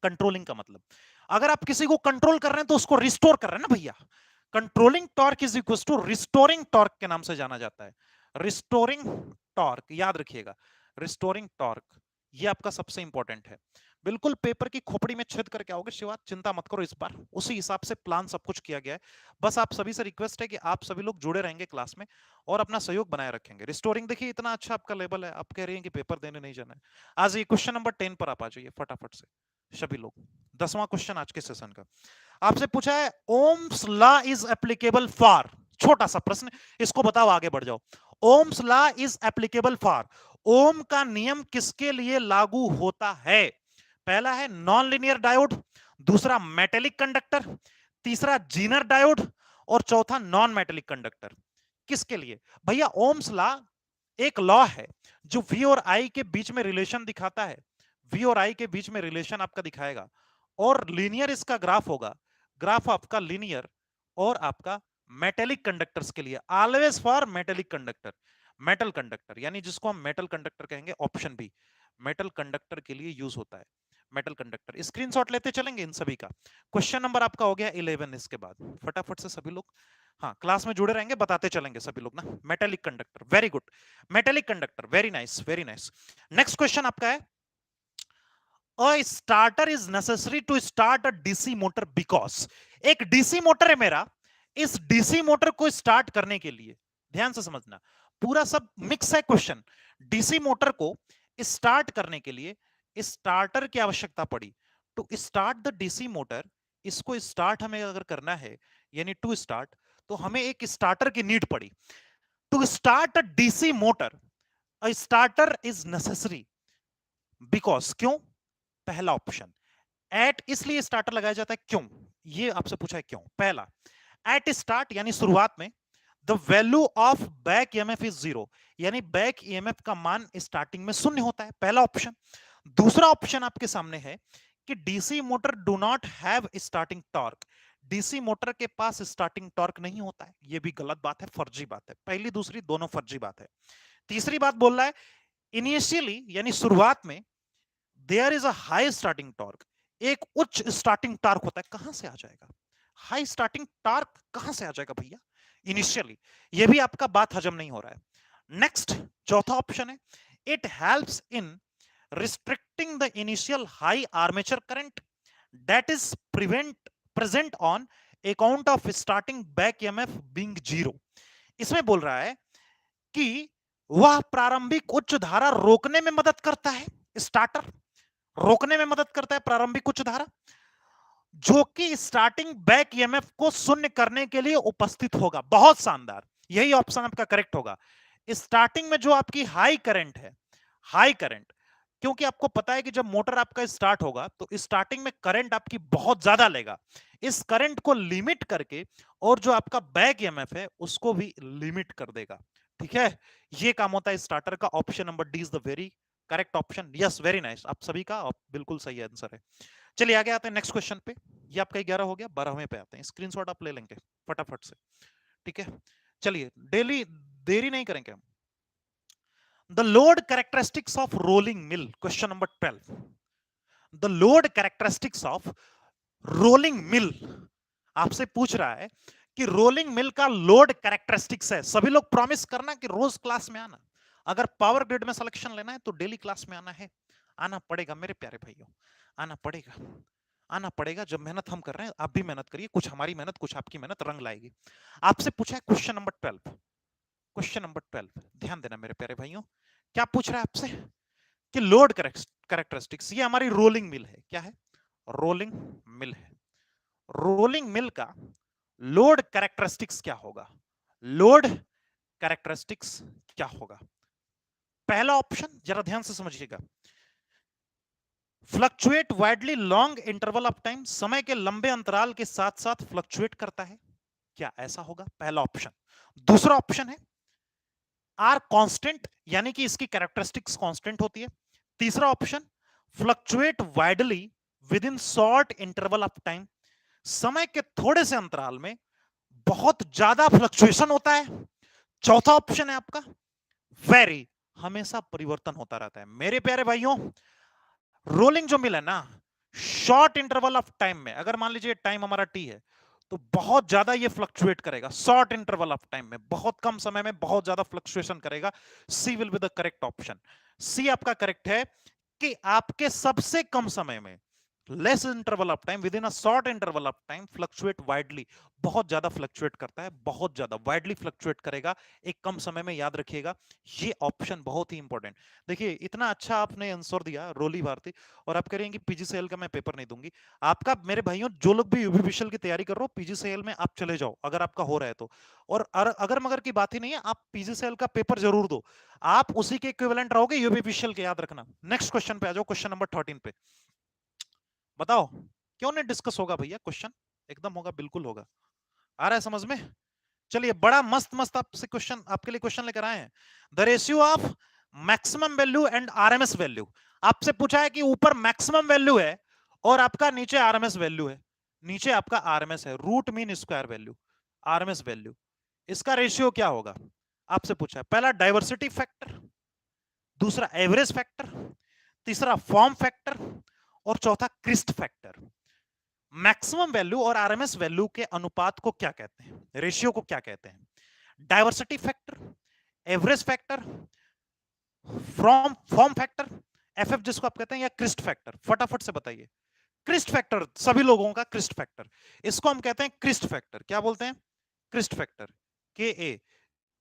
S1: कंट्रोलिंग का मतलब, अगर आप किसी को कंट्रोल कर रहे हैं तो उसको रिस्टोर कर रहे हैं ना भैया। Controlling torque is equal to restoring torque के नाम से जाना जाता है, रिस्टोरिंग टॉर्क, याद रखिएगा, रिस्टोरिंग टॉर्क, ये आपका सबसे इंपॉर्टेंट है। बिल्कुल पेपर की खोपड़ी में छेद करके आओगे शिवात, चिंता मत करो, इस बार उसी हिसाब से प्लान सब कुछ किया गया है। बस आप सभी से रिक्वेस्ट है कि आप सभी लोग जुड़े रहेंगे क्लास में, और अपना सहयोग बनाए रखेंगे। रिस्टोरिंग देखिए इतना अच्छा आपका लेवल है, आप कह रहे हैं कि पेपर देने नहीं जाना है। आज ये क्वेश्चन नंबर 10 पर आप आ जाइए फटाफट से सभी लोग। 10वां क्वेश्चन आज के सेशन का आपसे पूछा है, Ohm's law is applicable for, छोटा सा प्रश्न, इसको बताओ आगे बढ़ जाओ। Ohm's law is applicable for, Ohm का नियम किसके लिए लागू होता है। पहला है नॉन लीनियर डायोड, दूसरा मेटेलिक कंडक्टर, तीसरा जीनर डायोड, और चौथा नॉन मेटेलिक कंडक्टर। किसके लिए भैया, ओम्स लॉ एक लॉ है जो वी और आई के बीच में रिलेशन दिखाता है, वी और आई के बीच में रिलेशन आपका दिखाएगा, और लीनियर इसका ग्राफ होगा, ग्राफ आपका लीनियर, और आपका मेटेलिक कंडक्टर्स के लिए, always for metallic conductor. Metal conductor, यानी जिसको हम मेटल कंडक्टर कहेंगे, ऑप्शन बी मेटल कंडक्टर के लिए यूज होता है मेटल कंडक्टर। स्क्रीनशॉट लेते चलेंगे इन सभी का। क्वेश्चन नंबर आपका हो गया 11 इसके बाद, फटाफट से सभी लोग हाँ क्लास में जुड़े रहेंगे, बताते चलेंगे सभी लोग ना। Metallic conductor, very good, metallic conductor, very nice very nice. Next question आपका है, A starter is necessary to start a DC motor because, एक डीसी मोटर है मेरा, इस डीसी मोटर को स्टार्ट करने के लिए, ध्यान से समझना, पूरा सब मिक्स है क्वेश्चन। डीसी मोटर को स्टार्ट करने के लिए स्टार्टर की आवश्यकता पड़ी। To start the DC motor, इसको स्टार्ट हमें अगर करना है, यानी टू स्टार्ट, तो हमें एक स्टार्टर की नीड पड़ी। To start a DC motor a starter is necessary because, क्यों? पहला ऑप्शन, एट इसलिए स्टार्टर लगाया जाता है, क्यों? ये आपसे पूछा है क्यों। पहला, एट स्टार्ट यानी शुरुआत में, the value of back EMF is zero, यानी बैक ईएमएफ का मान स्टार्टिंग में शून्य होता है, पहला ऑप्शन। दूसरा ऑप्शन आपके सामने है कि DC motor do not have starting torque, DC motor के पास स्टार्टिंग टॉर्क नहीं होता है, ये भी गलत बात है, फर्जी बात है, पहली दूसरी दोनों फर्जी बात है। तीसरी बात बोल रहा है, इनिशियली यानी शुरुआत में, there is a high starting torque, एक उच्च स्टार्टिंग टॉर्क होता है, कहां से आ जाएगा हाई स्टार्टिंग टॉर्क, कहां से आ जाएगा भैया इनिशियली? ये भी आपका बात हजम नहीं हो रहा है। नेक्स्ट, चौथा ऑप्शन है, it helps in restricting the initial high armature current that is present on account of starting back EMF being zero। इसमें बोल रहा है कि वह प्रारंभिक उच्च धारा रोकने में मदद करता है, स्टार्टर रोकने में मदद करता है प्रारंभिक उच्च धारा, जो कि स्टार्टिंग बैक ईएमएफ को शून्य करने के लिए उपस्थित होगा। बहुत शानदार, यही ऑप्शन आपका करेक्ट होगा। स्टार्टिंग में जो आपकी हाई करंट है, हाई करंट, क्योंकि आपको पता है कि जब मोटर आपका स्टार्ट होगा तो स्टार्टिंग में करंट आपकी बहुत ज्यादा लेगा, इस करंट को लिमिट करके और जो आपका बैक ईएमएफ है उसको भी लिमिट कर देगा। ठीक है, ये काम होता है स्टार्टर का। Option number D is the very correct option. Yes, very nice, आप सभी का बिल्कुल सही आंसर है। चलिए आगे आते हैं नेक्स्ट क्वेश्चन पे। ये आपका 11 हो गया, 12वें पे आते हैं। स्क्रीनशॉट आप ले लेंगे फटाफट से, ठीक है। चलिए डेली देरी नहीं करेंगे हम। The load characteristics of rolling mill, question number 12। The load characteristics of rolling mill, आपसे पूछ रहा है कि रोलिंग मिल का लोड कैरेक्टरिस्टिक्स है। सभी लोग प्रॉमिस करना कि रोज क्लास में आना, अगर पावर ग्रिड में सिलेक्शन लेना है तो डेली क्लास में आना है, आना पड़ेगा मेरे प्यारे भाइयों, आना पड़ेगा, आना पड़ेगा। जब मेहनत हम कर रहे हैं आप भी मेहनत करिए, कुछ हमारी मेहनत कुछ आपकी मेहनत रंग लाएगी। आपसे पूछा है क्वेश्चन नंबर 12, क्वेश्चन नंबर 12 ध्यान देना मेरे प्यारे भाइयों। क्या पूछ रहा है आपसे कि लोड कैरेक्टरिस्टिक्स, ये हमारी रोलिंग मिल है, क्या है? रोलिंग मिल है। रोलिंग मिल का लोड कैरेक्टरिस्टिक्स क्या होगा? लोड कैरेक्टरिस्टिक्स क्या होगा? पहला ऑप्शन जरा ध्यान से समझिएगा, fluctuate widely long interval of time, समय के लंबे अंतराल के साथ साथ फ्लक्चुएट करता है, क्या ऐसा होगा? पहला ऑप्शन। दूसरा ऑप्शन है आर कांस्टेंट, यानी कि इसकी कैरेक्टरिस्टिक्स कांस्टेंट होती है। तीसरा option, fluctuate widely with in short interval of time, समय के थोड़े से अंतराल में बहुत ज्यादा फ्लक्चुएशन होता है। चौथा ऑप्शन है आपका वेरी, हमेशा परिवर्तन होता रहता है। मेरे प्यारे भाइयों, रोलिंग जो मिला ना, शॉर्ट इंटरवल ऑफ टाइम में, अगर मान लीजिए टाइम हमारा टी है तो बहुत ज्यादा ये फ्लक्चुएट करेगा। शॉर्ट इंटरवल ऑफ टाइम में, बहुत कम समय में बहुत ज्यादा फ्लक्चुएशन करेगा। C will be the correct option. C आपका करेक्ट है कि आपके सबसे कम समय में, less interval of time, within a short interval of time, fluctuate widely, बहुत ज्यादा फ्लक्चुएट करता है, बहुत ज्यादा वाइडली फ्लक्चुएट करेगा एक कम समय में, याद रखिएगा ये ऑप्शन बहुत ही इंपॉर्टेंट। देखिए इतना अच्छा आपने आंसर दिया रोली भारती, और आप कह रहे हैं कि पीजीसीएल का मैं पेपर नहीं दूंगी। आपका मेरे भाइयों, जो लोग भी यूपीपीसीएल की तैयारी कर रहे हो, पीजीसीएल में आप चले जाओ अगर आपका हो रहा है तो। और अगर मगर की बात ही नहीं है, आप पीजीसीएल का पेपर जरूर दो, आप उसी के इक्विवेलेंट रहोगे यूपीपीसीएल के, याद रखना। नेक्स्ट क्वेश्चन पे आ जाओ, क्वेश्चन नंबर 13 पे। बताओ क्यों नहीं डिस्कस होगा भैया क्वेश्चन? एकदम होगा, बिल्कुल होगा। आ रहा है समझ में? चलिए बड़ा मस्त मस्त आपसे क्वेश्चन, आपके लिए क्वेश्चन लेकर आए हैं। The ratio of maximum value and RMS value, आपसे पूछा है कि ऊपर मैक्सिमम वैल्यू है और आपका नीचे आरएमएस वैल्यू है। नीचे आपका आरएमएस है, root mean square value, RMS value, इसका रेशियो क्या होगा? आपसे पूछा है, पहला डाइवर्सिटी फैक्टर, दूसरा एवरेज फैक्टर, तीसरा फॉर्म फैक्टर और चौथा क्रिस्ट फैक्टर। मैक्सिमम वैल्यू और आरएमएस वैल्यू के अनुपात को क्या कहते हैं, रेशियो को क्या कहते हैं? Diversity factor, average factor, form factor, FF जिसको आप कहते हैं, या क्रिस्ट फैक्टर? फटाफट से बताइए। क्रिस्ट फैक्टर, सभी लोगों का क्रिस्ट फैक्टर, इसको हम कहते हैं क्रिस्ट फैक्टर। क्या बोलते हैं? क्रिस्ट फैक्टर, के ए,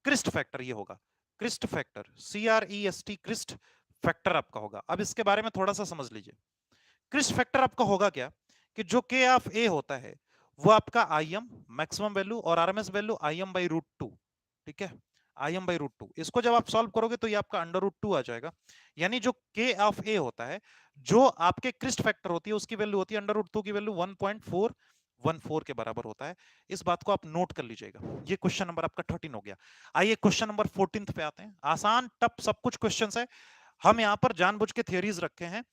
S1: क्रिस्ट फैक्टर ये होगा, crest factor, CREST, crest factor आपका होगा। अब इसके बारे में थोड़ा सा समझ लीजिए। क्रिस्ट फैक्टर आपका होगा क्या कि जो के ऑफ ए होता है वो आपका IM मैक्सिमम वैल्यू और आरएमएस वैल्यू IM/√2, ठीक है, IM/√2। इसको जब आप सॉल्व करोगे तो ये आपका √2 आ जाएगा। यानी जो के ऑफ ए होता है, जो आपके क्रिस्ट फैक्टर होती है, उसकी वैल्यू होती है √2 की वैल्यू 1.414 के बराबर होता है। इस बात को आप नोट कर लीजिएगा। ये क्वेश्चन नंबर आपका 13 हो गया। आइए क्वेश्चन नंबर 14 पे आते हैं। आसान टप सब कुछ क्वेश्चंस है, हम यहाँ पर जानबूझ के थियरीज रखे हैं।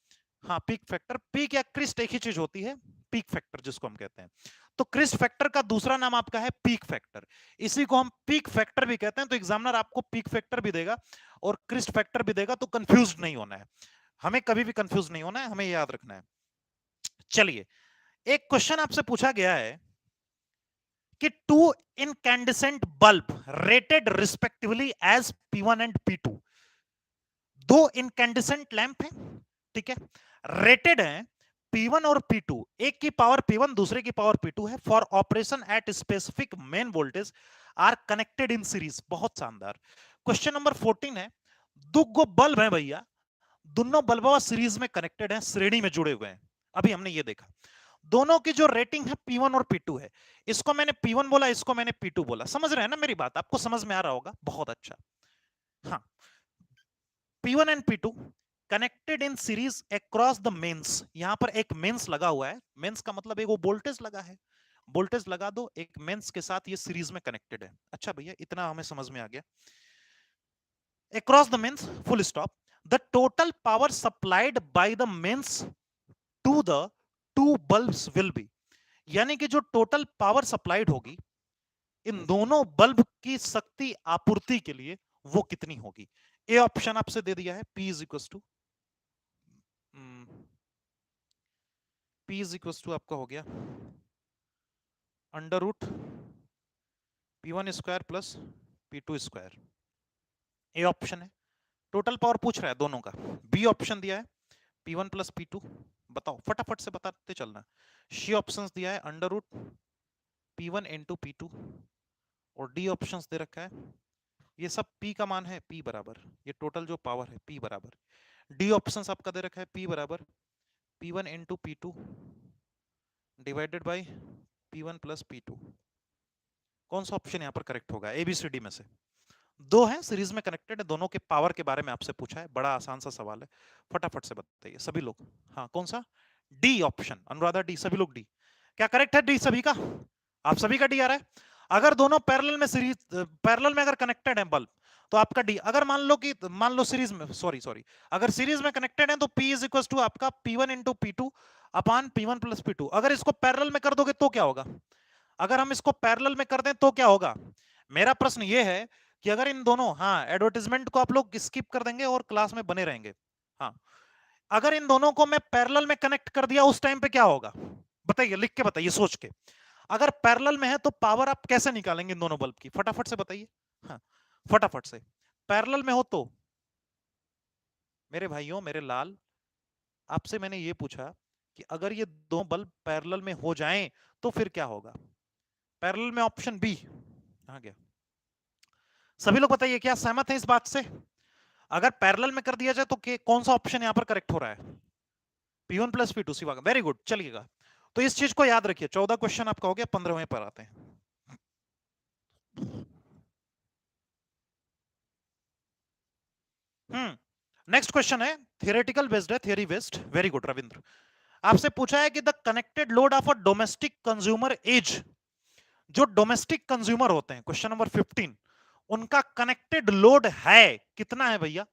S1: हाँ, पीक फैक्टर, पीक या क्रिस्ट एक ही चीज होती है, पीक फैक्टर जिसको हम कहते हैं। तो क्रिस्ट फैक्टर का दूसरा नाम आपका है पीक फैक्टर, इसी को हम पीक फैक्टर भी कहते हैं। तो एग्जामिनर आपको पीक फैक्टर भी देगा और क्रिस्ट फैक्टर भी देगा, तो कंफ्यूज नहीं होना है, हमें कभी भी कंफ्यूज नहीं होना है, हमें याद रखना है। चलिए, एक क्वेश्चन आपसे पूछा गया है कि two incandescent bulb rated respectively as P1 and P2, दो इनकैंडिसेंट लैंप हैं, ठीक है, रेटेड है P1 और P2, एक की पावर P1 दूसरे की पावर P2 है, for operation at specific main voltage are connected in series. बहुत शानदार। क्वेश्चन नंबर 14 है, दो बल्ब है भैया, दोनों बल्ब सीरीज में कनेक्टेड हैं, श्रेणी में जुड़े हुए हैं। अभी हमने ये देखा, दोनों की जो रेटिंग है P1 और P2 है, इसको मैंने P1 बोला, इसको मैंने P2 बोला। समझ रहे हैं ना मेरी बात? आपको समझ में आ रहा होगा, बहुत अच्छा। हाँ, P1 and P2 connected in series across the mains. यहां पर एक मेंस लगा हुआ है, मेंस का मतलब एक वो वोल्टेज लगा है, वोल्टेज लगा दो एक मेंस के साथ, ये सीरीज में कनेक्टेड है। अच्छा भैया, इतना हमें समझ में आ गया। Across the mains, full stop, the total power supplied by the mains to the two bulbs will be. यानी कि जो टोटल पावर सप्लाइड होगी इन दोनों बल्ब की शक्ति आपूर्ति के लिए, वो कितनी होगी? ए ऑप्शन आपसे दे दिया है, P इज इक्वल टू आपका हो गया √P1² plus P2²। A option है, टोटल पावर पूछ रहा है दोनों का। बी ऑप्शन दिया है P1 प्लस P2। बताओ, फटाफट से बताते चलना। सी ऑप्शंस दिया है √P1 इंटू P2, और डी ऑप्शंस दे रखा है, ये सब P का मान है P बराबर, ये टोटल जो पावर है P बराबर, डी ऑप्शंस आपका दे रखा है P बराबर P1 into P2 divided by P1 plus P2। कौन सा ऑप्शन यहाँ पर करेक्ट होगा ABCD में से? दो हैं, सीरीज में कनेक्टेड है, दोनों के पावर के बारे में आपसे पूछा है, बड़ा आसान सा सवाल है, फटाफट से बताइए सभी लोग। हाँ, कौन सा? डी ऑप्शन, अनुराधा डी, सभी लोग डी। क्या करेक्ट है डी सभी का? आप सभी का डी आ रहा है। अगर दोनों पैरेलल में पैरेलल में अगर कनेक्टेड है बल्ब, तो आपका डी। अगर मान लो सीरीज में, सॉरी अगर सीरीज में कनेक्टेड है तो P इज इक्वल टू आपका P1 इंटू P2 अपान P1 प्लस P2। अगर इसको पैरेलल में कर दोगे तो क्या होगा? अगर हम इसको पैरेलल में कर दें तो क्या होगा? मेरा प्रश्न ये है कि अगर इन दोनों, हाँ, एडवर्टाइजमेंट को आप लोग स्किप कर देंगे और क्लास में बने रहेंगे। हाँ, अगर इन दोनों को मैं पैरेलल में कनेक्ट कर दिया उस टाइम पे क्या होगा? बताइए, लिख के बताइए, सोच के। अगर पैरेलल में है तो पावर आप कैसे निकालेंगे इन दोनों बल्ब की? फटाफट से बताइए। हाँ, फटाफट से। पैरेलल में हो तो, मेरे भाइयों, मेरे लाल, आपसे मैंने ये पूछा कि अगर ये दो बल्ब पैरेलल में हो जाएं तो फिर क्या होगा? पैरेलल में ऑप्शन बी आ गया। सभी लोग बताइए, क्या सहमत हैं इस बात से? अगर पैरेलल में कर दिया जाए तो कौन सा ऑप्शन यहां पर करेक्ट हो रहा है? P1 प्लस P2 सिवा। वेरी गुड, चलिएगा। तो इस चीज को याद रखिए। 14 क्वेश्चन आपका हो गया, 15वें पर आते हैं। नेक्स्ट क्वेश्चन है, थियोरेटिकल बेस्ड है, theory based. Very good Ravindra. आपसे पूछा है कि the connected load of a domestic consumer is, जो डोमेस्टिक कंज्यूमर होते हैं, क्वेश्चन नंबर 15, उनका कनेक्टेड लोड है कितना है भैया?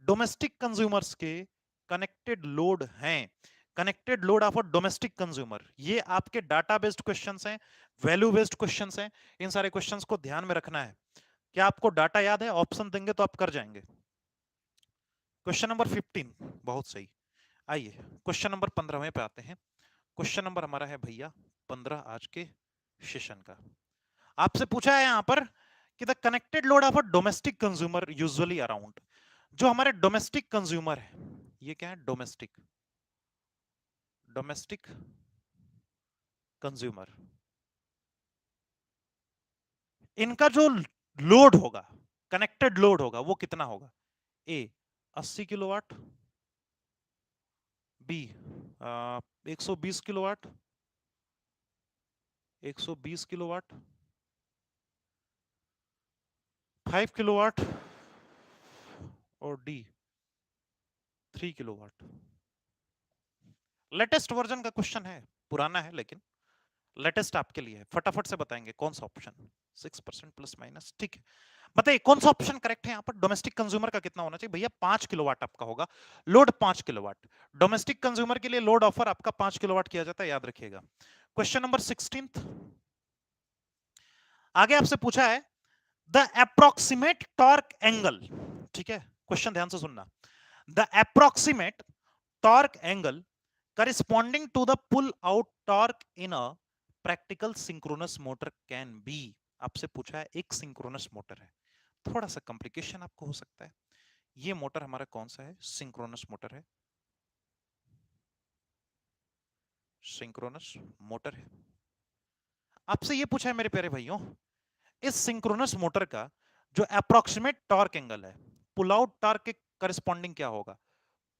S1: डोमेस्टिक कंज्यूमर्स के कनेक्टेड लोड हैं, connected load of a domestic consumer. ये आपके डाटा बेस्ड क्वेश्चंस हैं, वैल्यू बेस्ड क्वेश्चंस हैं, इन सारे क्वेश्चंस को ध्यान में रखना है। क्या आपको डाटा याद है? ऑप्शन देंगे तो आप कर जाएंगे। क्वेश्चन नंबर 15, बहुत सही। आइए क्वेश्चन नंबर 15 पे आते हैं। क्वेश्चन नंबर हमारा है भैया 15 आज के सेशन का। आपसे पूछा है यहां पर कि the connected load of a domestic consumer usually around, जो हमारे डोमेस्टिक कंज्यूमर है, ये क्या है? डोमेस्टिक, डोमेस्टिक कंज्यूमर, इनका जो लोड होगा, कनेक्टेड लोड होगा, वो कितना होगा? A 80 kilowatt, B 120 kilowatt, 120 kilowatt, 5 kilowatt, और डी 3 किलोवाट। लेटेस्ट वर्जन का क्वेश्चन है, पुराना है लेकिन लेटेस्ट आपके लिए है। फटाफट से बताएंगे कौन सा ऑप्शन। 6% प्लस माइनस, ठीक है। बताइए कौन सा ऑप्शन करेक्ट है यहाँ पर? डोमेस्टिक कंज्यूमर का कितना होना चाहिए भैया? 5 किलोवाट आपका होगा लोड, 5 किलोवाट। डोमेस्टिक कंज्यूमर के लिए लोड ऑफर आपका 5 किलोवाट किया जाता है, याद रखिएगा। क्वेश्चन नंबर 16 आगे आपसे पूछा है द अप्रोक्सीमेट टॉर्क एंगल, ठीक है, क्वेश्चन ध्यान से सुनना। The approximate torque angle corresponding to the pull out torque in a practical synchronous motor can be, आपसे पूछा है एक सिंक्रोनस मोटर है, थोड़ा सा कॉम्प्लिकेशन आपको हो सकता है। ये मोटर हमारा कौन सा है? सिंक्रोनस मोटर है, सिंक्रोनस मोटर है। आपसे ये पूछा है मेरे प्यारे भाइयों, इस सिंक्रोनस मोटर का जो अप्रोक्सीमेट टॉर्क एंगल है, पुल आउट टॉर्क के करस्पॉन्डिंग क्या होगा?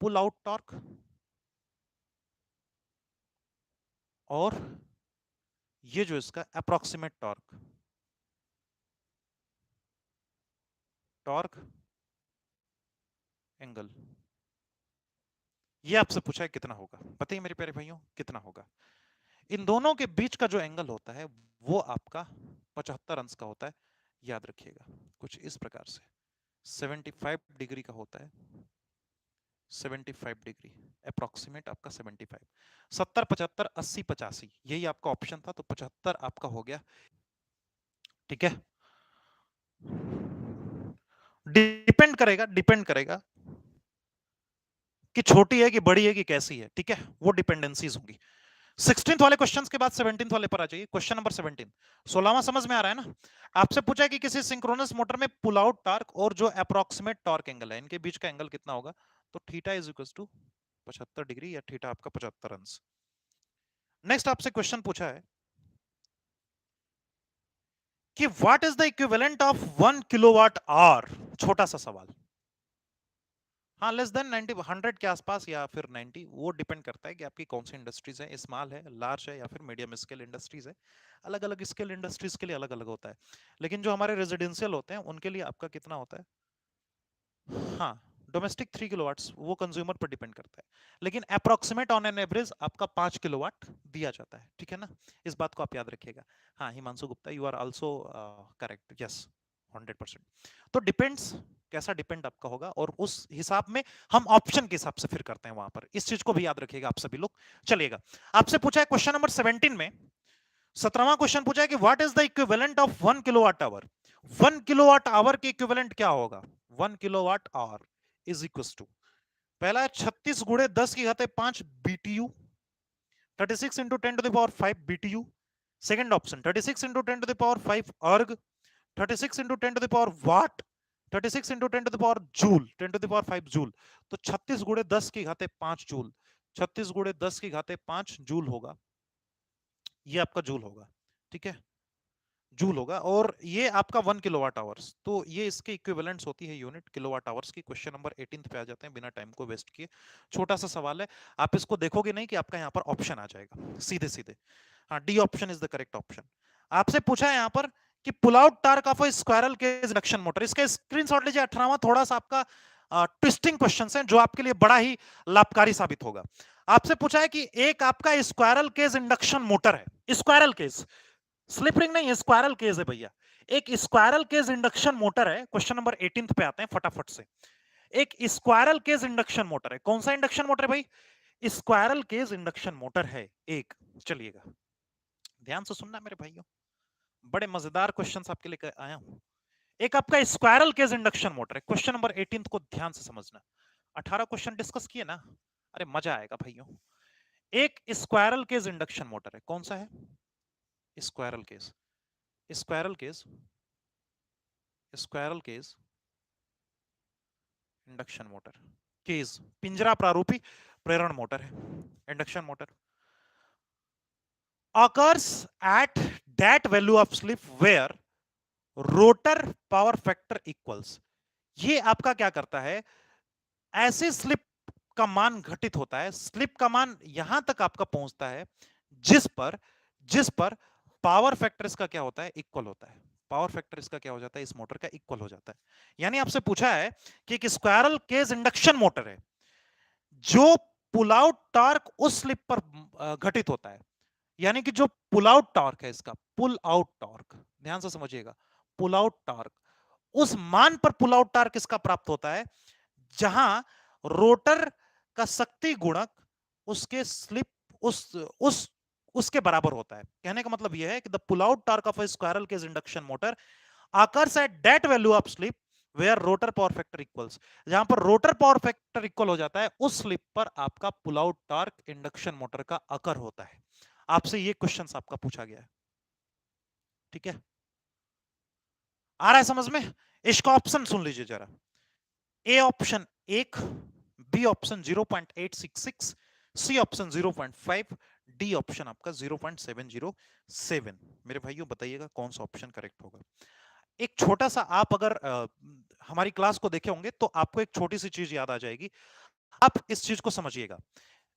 S1: पुल आउट टॉर्क और ये जो इसका अप्रोक्सीमेट टॉर्क, टॉर्क एंगल, ये आपसे पूछा है कितना होगा? बताइए मेरे प्यारे भाइयों कितना होगा? इन दोनों के बीच का जो एंगल होता है वो आपका 75 अंश का होता है, याद रखिएगा। कुछ इस प्रकार से 75 डिग्री का होता है, 75 डिग्री अप्रोक्सीमेट आपका 75। 70 75 80 85, यही आपका ऑप्शन था, तो 75 आपका हो गया, ठीक है। डिपेंड करेगा कि छोटी है कि बड़ी है कि कैसी है, ठीक है, वो डिपेंडेंसीज होंगी। 16th वाले क्वेश्चंस के बाद 17th वाले पर आ जाइए। क्वेश्चन नंबर 17, 16वां समझ में आ रहा है ना? आपसे पूछा है कि किसी सिंक्रोनस मोटर में पुल आउट टॉर्क और जो अप्रोक्सीमेट टॉर्क एंगल है, इनके बीच का एंगल कितना होगा? तो theta is equal to 75 degree, या थीटा आपका 75 अंश। नेक्स्ट आपसे क्वेश्चन पूछा है कि what is the equivalent of 1 kilowatt hour, छोटा सा सवाल। हाँ, लेस देन 90, 100 के आसपास या फिर 90, वो डिपेंड करता है कि आपकी कौन सी इंडस्ट्रीज है, स्मॉल है, लार्ज है, या फिर मीडियम स्केल इंडस्ट्रीज है। अलग अलग स्केल इंडस्ट्रीज के लिए अलग अलग होता है, लेकिन जो हमारे रेजिडेंशियल होते हैं उनके लिए आपका कितना होता है? हाँ, डोमेस्टिक 3 किलोवाट्स, वो कंज्यूमर पर डिपेंड करता है, लेकिन अप्रोक्सीमेट ऑन एन एवरेज आपका 5 किलोवाट दिया जाता है, ठीक है ना? इस बात को आप याद रखिएगा। हाँ, Himanshu Gupta, you are also correct, yes, 100%। तो डिपेंड्स, कैसा डिपेंड आपका होगा, और उस हिसाब में हम ऑप्शन के हिसाब से फिर करते हैं वहां पर, इस चीज को भी याद रखिएगा आप सभी लोग। चलिएगा, आपसे पूछा है क्वेश्चन नंबर 17 में, 17वां क्वेश्चन पूछा है कि what is the equivalent of 1 kilowatt hour. 1 kilowatt hour के इक्विवेलेंट क्या होगा? 1 kilowatt hour is equal to, पहला है 36 गुणे 10 की घाते 5 BTU, 36 into 10 to the power 5 BTU. Second option 36 into 10 to the power 5 erg, 36 into 10 to the power watt, 36 into 10 to the power joule, 10 to the power 5 joule. तो 36 गुणे 10 की घाते 5 joule, 36 गुणे 10 की घाते 5 जूल होगा, ये आपका जूल होगा, ठीक है, जूल होगा। और ये आपका 1 किलोवाट आवर्स, तो ये इसके इक्विवेलेंट्स होती है यूनिट किलोवाट आवर्स की। क्वेश्चन नंबर 18 पे आ जाते हैं बिना टाइम को वेस्ट किए। छोटा सा सवाल है, आप इसको देखोगे नहीं कि आपका यहाँ पर ऑप्शन आ जाएगा सीधे सीधे। हाँ, D option is the correct option. आपसे पूछा है यहाँ पर कि pull out torque of a squirrel cage induction motor, इसका स्क्रीनशॉट लीजिए। 18वां थोड़ा सा आपका ट्विस्टिंग क्वेश्चन है, जो आपके लिए बड़ा ही लाभकारी साबित होगा। आपसे पूछा है कि एक आपका स्क्वायरल केज इंडक्शन मोटर है, स्क्वायरल केज, स्लिप रिंग नहीं, स्क्वायरल केज है भैया। एक स्क्वायरल केज इंडक्शन मोटर है। क्वेश्चन नंबर 18 पे आते हैं फटाफट से। एक स्क्वायरल केज इंडक्शन मोटर है, कौन सा इंडक्शन मोटर है भाई? स्क्वायरल केज इंडक्शन मोटर है एक। चलिएगा, ध्यान से सुनना मेरे भाइयों, बड़े मजेदार क्वेश्चंस आपके लिए आया हूं। एक आपका स्क्वायरल केज इंडक्शन मोटर है। क्वेश्चन नंबर 18 को ध्यान से समझना। 18 क्वेश्चन डिस्कस किए ना, अरे मजा आएगा भाइयों। एक स्क्वायरल केज इंडक्शन मोटर है, कौन सा है? Squirrel cage, squirrel cage, squirrel cage induction motor. Cage पिंजरा प्रारूपी प्रेरण मोटर है, induction motor. occurs at that value of slip where rotor power factor equals। ये आपका क्या करता है, ऐसे स्लिप का मान घटित होता है, स्लिप का मान यहां तक आपका पहुंचता है जिस पर पावर फैक्टर इसका क्या होता है, इक्वल होता है। पावर फैक्टर इसका क्या हो जाता है, इस मोटर का इक्वल हो जाता है। यानी आपसे पूछा है कि एक स्क्वायरल केज इंडक्शन मोटर है, जो पुल आउट टॉर्क उस स्लिप पर घटित होता है। यानी कि जो पुल आउट टॉर्क है, इसका पुल आउट टॉर्क, ध्यान से समझिएगा, पुल आउट टॉर्क, उस मान पर पुल आउट टॉर्क इसका प्राप्त होता है जहां रोटर का शक्ति गुणक उसके स्लिप उस उसके बराबर होता है। कहने का मतलब यह है कि the pull out torque of a squirrel cage induction motor occurs at that value of slip where rotor power factor equals। जहां पर रोटर पावर फैक्टर इक्वल हो जाता है, उस स्लिप पर आपका pull out torque induction motor का occur होता है। आपसे ये क्वेश्चन आपका पूछा गया है, ठीक है? आ रहा है समझ में? इसका ऑप्शन सुन लीजिए जरा। A option 1, B option 0.866, C option 0.5, D option आपका 0.707। मेरे भाइयों बताइएगा कौन सा ऑप्शन करेक्ट होगा। एक छोटा सा, आप अगर हमारी क्लास को देखे होंगे तो आपको एक छोटी सी चीज याद आ जाएगी। आप इस चीज को समझिएगा।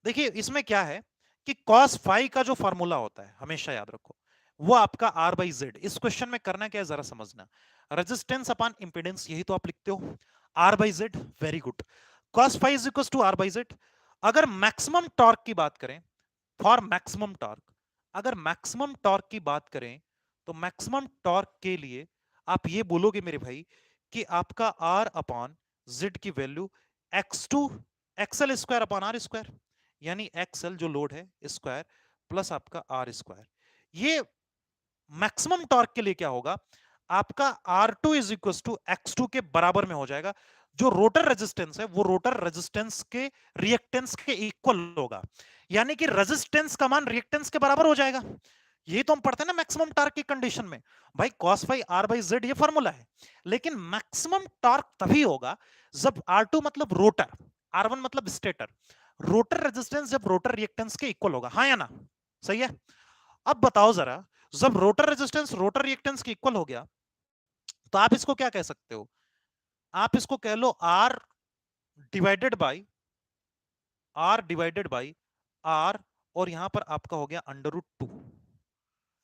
S1: देखिए इसमें क्या है कि cos फाई का जो फॉर्मूला होता है, हमेशा याद रखो, वो आपका R बाई जेड। इस क्वेश्चन में करना क्या है जरा समझना, रेजिस्टेंस अपॉन इंपेडेंस, यही तो आप लिखते हो, R by Z. Very good. cos phi is equal to R by Z. अगर मैक्सिमम टॉर्क की बात करें, फॉर मैक्सिमम टॉर्क, अगर मैक्सिमम टॉर्क की बात करें तो मैक्सिमम टॉर्क के लिए आप ये बोलोगे मेरे भाई कि आपका R अपॉन जेड की value x2 XL square upon R square, यानी एक्सएल जो लोड है स्क्वायर प्लस आपका आर स्क्वायर। ये मैक्सिमम टॉर्क के लिए क्या होगा, आपका R2 is equal to x2 के बराबर में हो जाएगा। जो रोटर रेजिस्टेंस है वो रोटर रेजिस्टेंस के रिएक्टेंस के इक्वल होगा, यानी कि रेजिस्टेंस का मान रिएक्टेंस के बराबर हो जाएगा। यही तो हम पढ़ते हैं ना मैक्सिमम टॉर्क की कंडीशन में, भाई cos phi R by Z ये फॉर्मूला है। लेकिन मैक्सिमम टॉर्क तभी होगा जब R2 मतलब रोटर, R1 मतलब स्टेटर, रोटर रेजिस्टेंस जब रोटर रिएक्टेंस के इक्वल होगा, हाँ या ना? सही है। अब बताओ जरा, जब रोटर रेजिस्टेंस रोटर रिएक्टेंस के इक्वल हो गया तो आप इसको क्या कह सकते हो, आप इसको कह लो R डिवाइडेड बाई R, और यहां पर आपका हो गया अंडर रूट 2,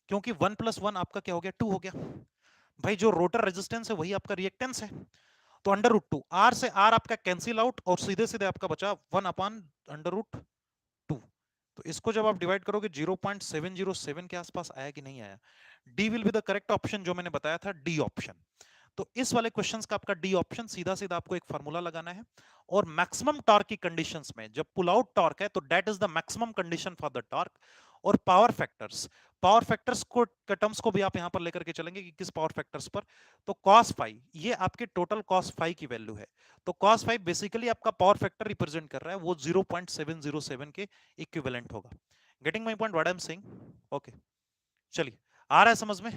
S1: क्योंकि 1 प्लस 1 आपका क्या हो गया, 2 हो गया। भाई जो रोटर रेजिस्टेंस है वही आपका रिएक्टेंस है, तो अंडर रूट 2, आर से आर आपका कैंसिल आउट और सीधे सीधे आपका बचा 1 अपॉन अंडर रूट 2। तो इसको जब आप डिवाइड करोगे 0.707 के आसपास आया कि नहीं आया? D will be the correct option, जो मैंने बताया था, डी ऑप्शन। तो इस वाले क्वेश्चंस का आपका डी ऑप्शन, सीधा सीधा आपको एक फार्मूला लगाना है। और मैक्सिमम टॉर्क की कंडीशंस में जब पुल आउट टॉर्क है तो that is the maximum condition for the torque. और पावर फैक्टर्स को के टर्म्स को भी आप यहां पर लेकर के चलेंगे कि किस पावर फैक्टर्स पर। तो cos फाई ये आपके टोटल cos फाई की वैल्यू है। तो cos फाई बेसिकली आपका पावर फैक्टर रिप्रेजेंट कर रहा है, वो 0.707 के इक्विवेलेंट होगा। Getting my point what I am saying? Okay, चलिए, आ रहा है समझ में?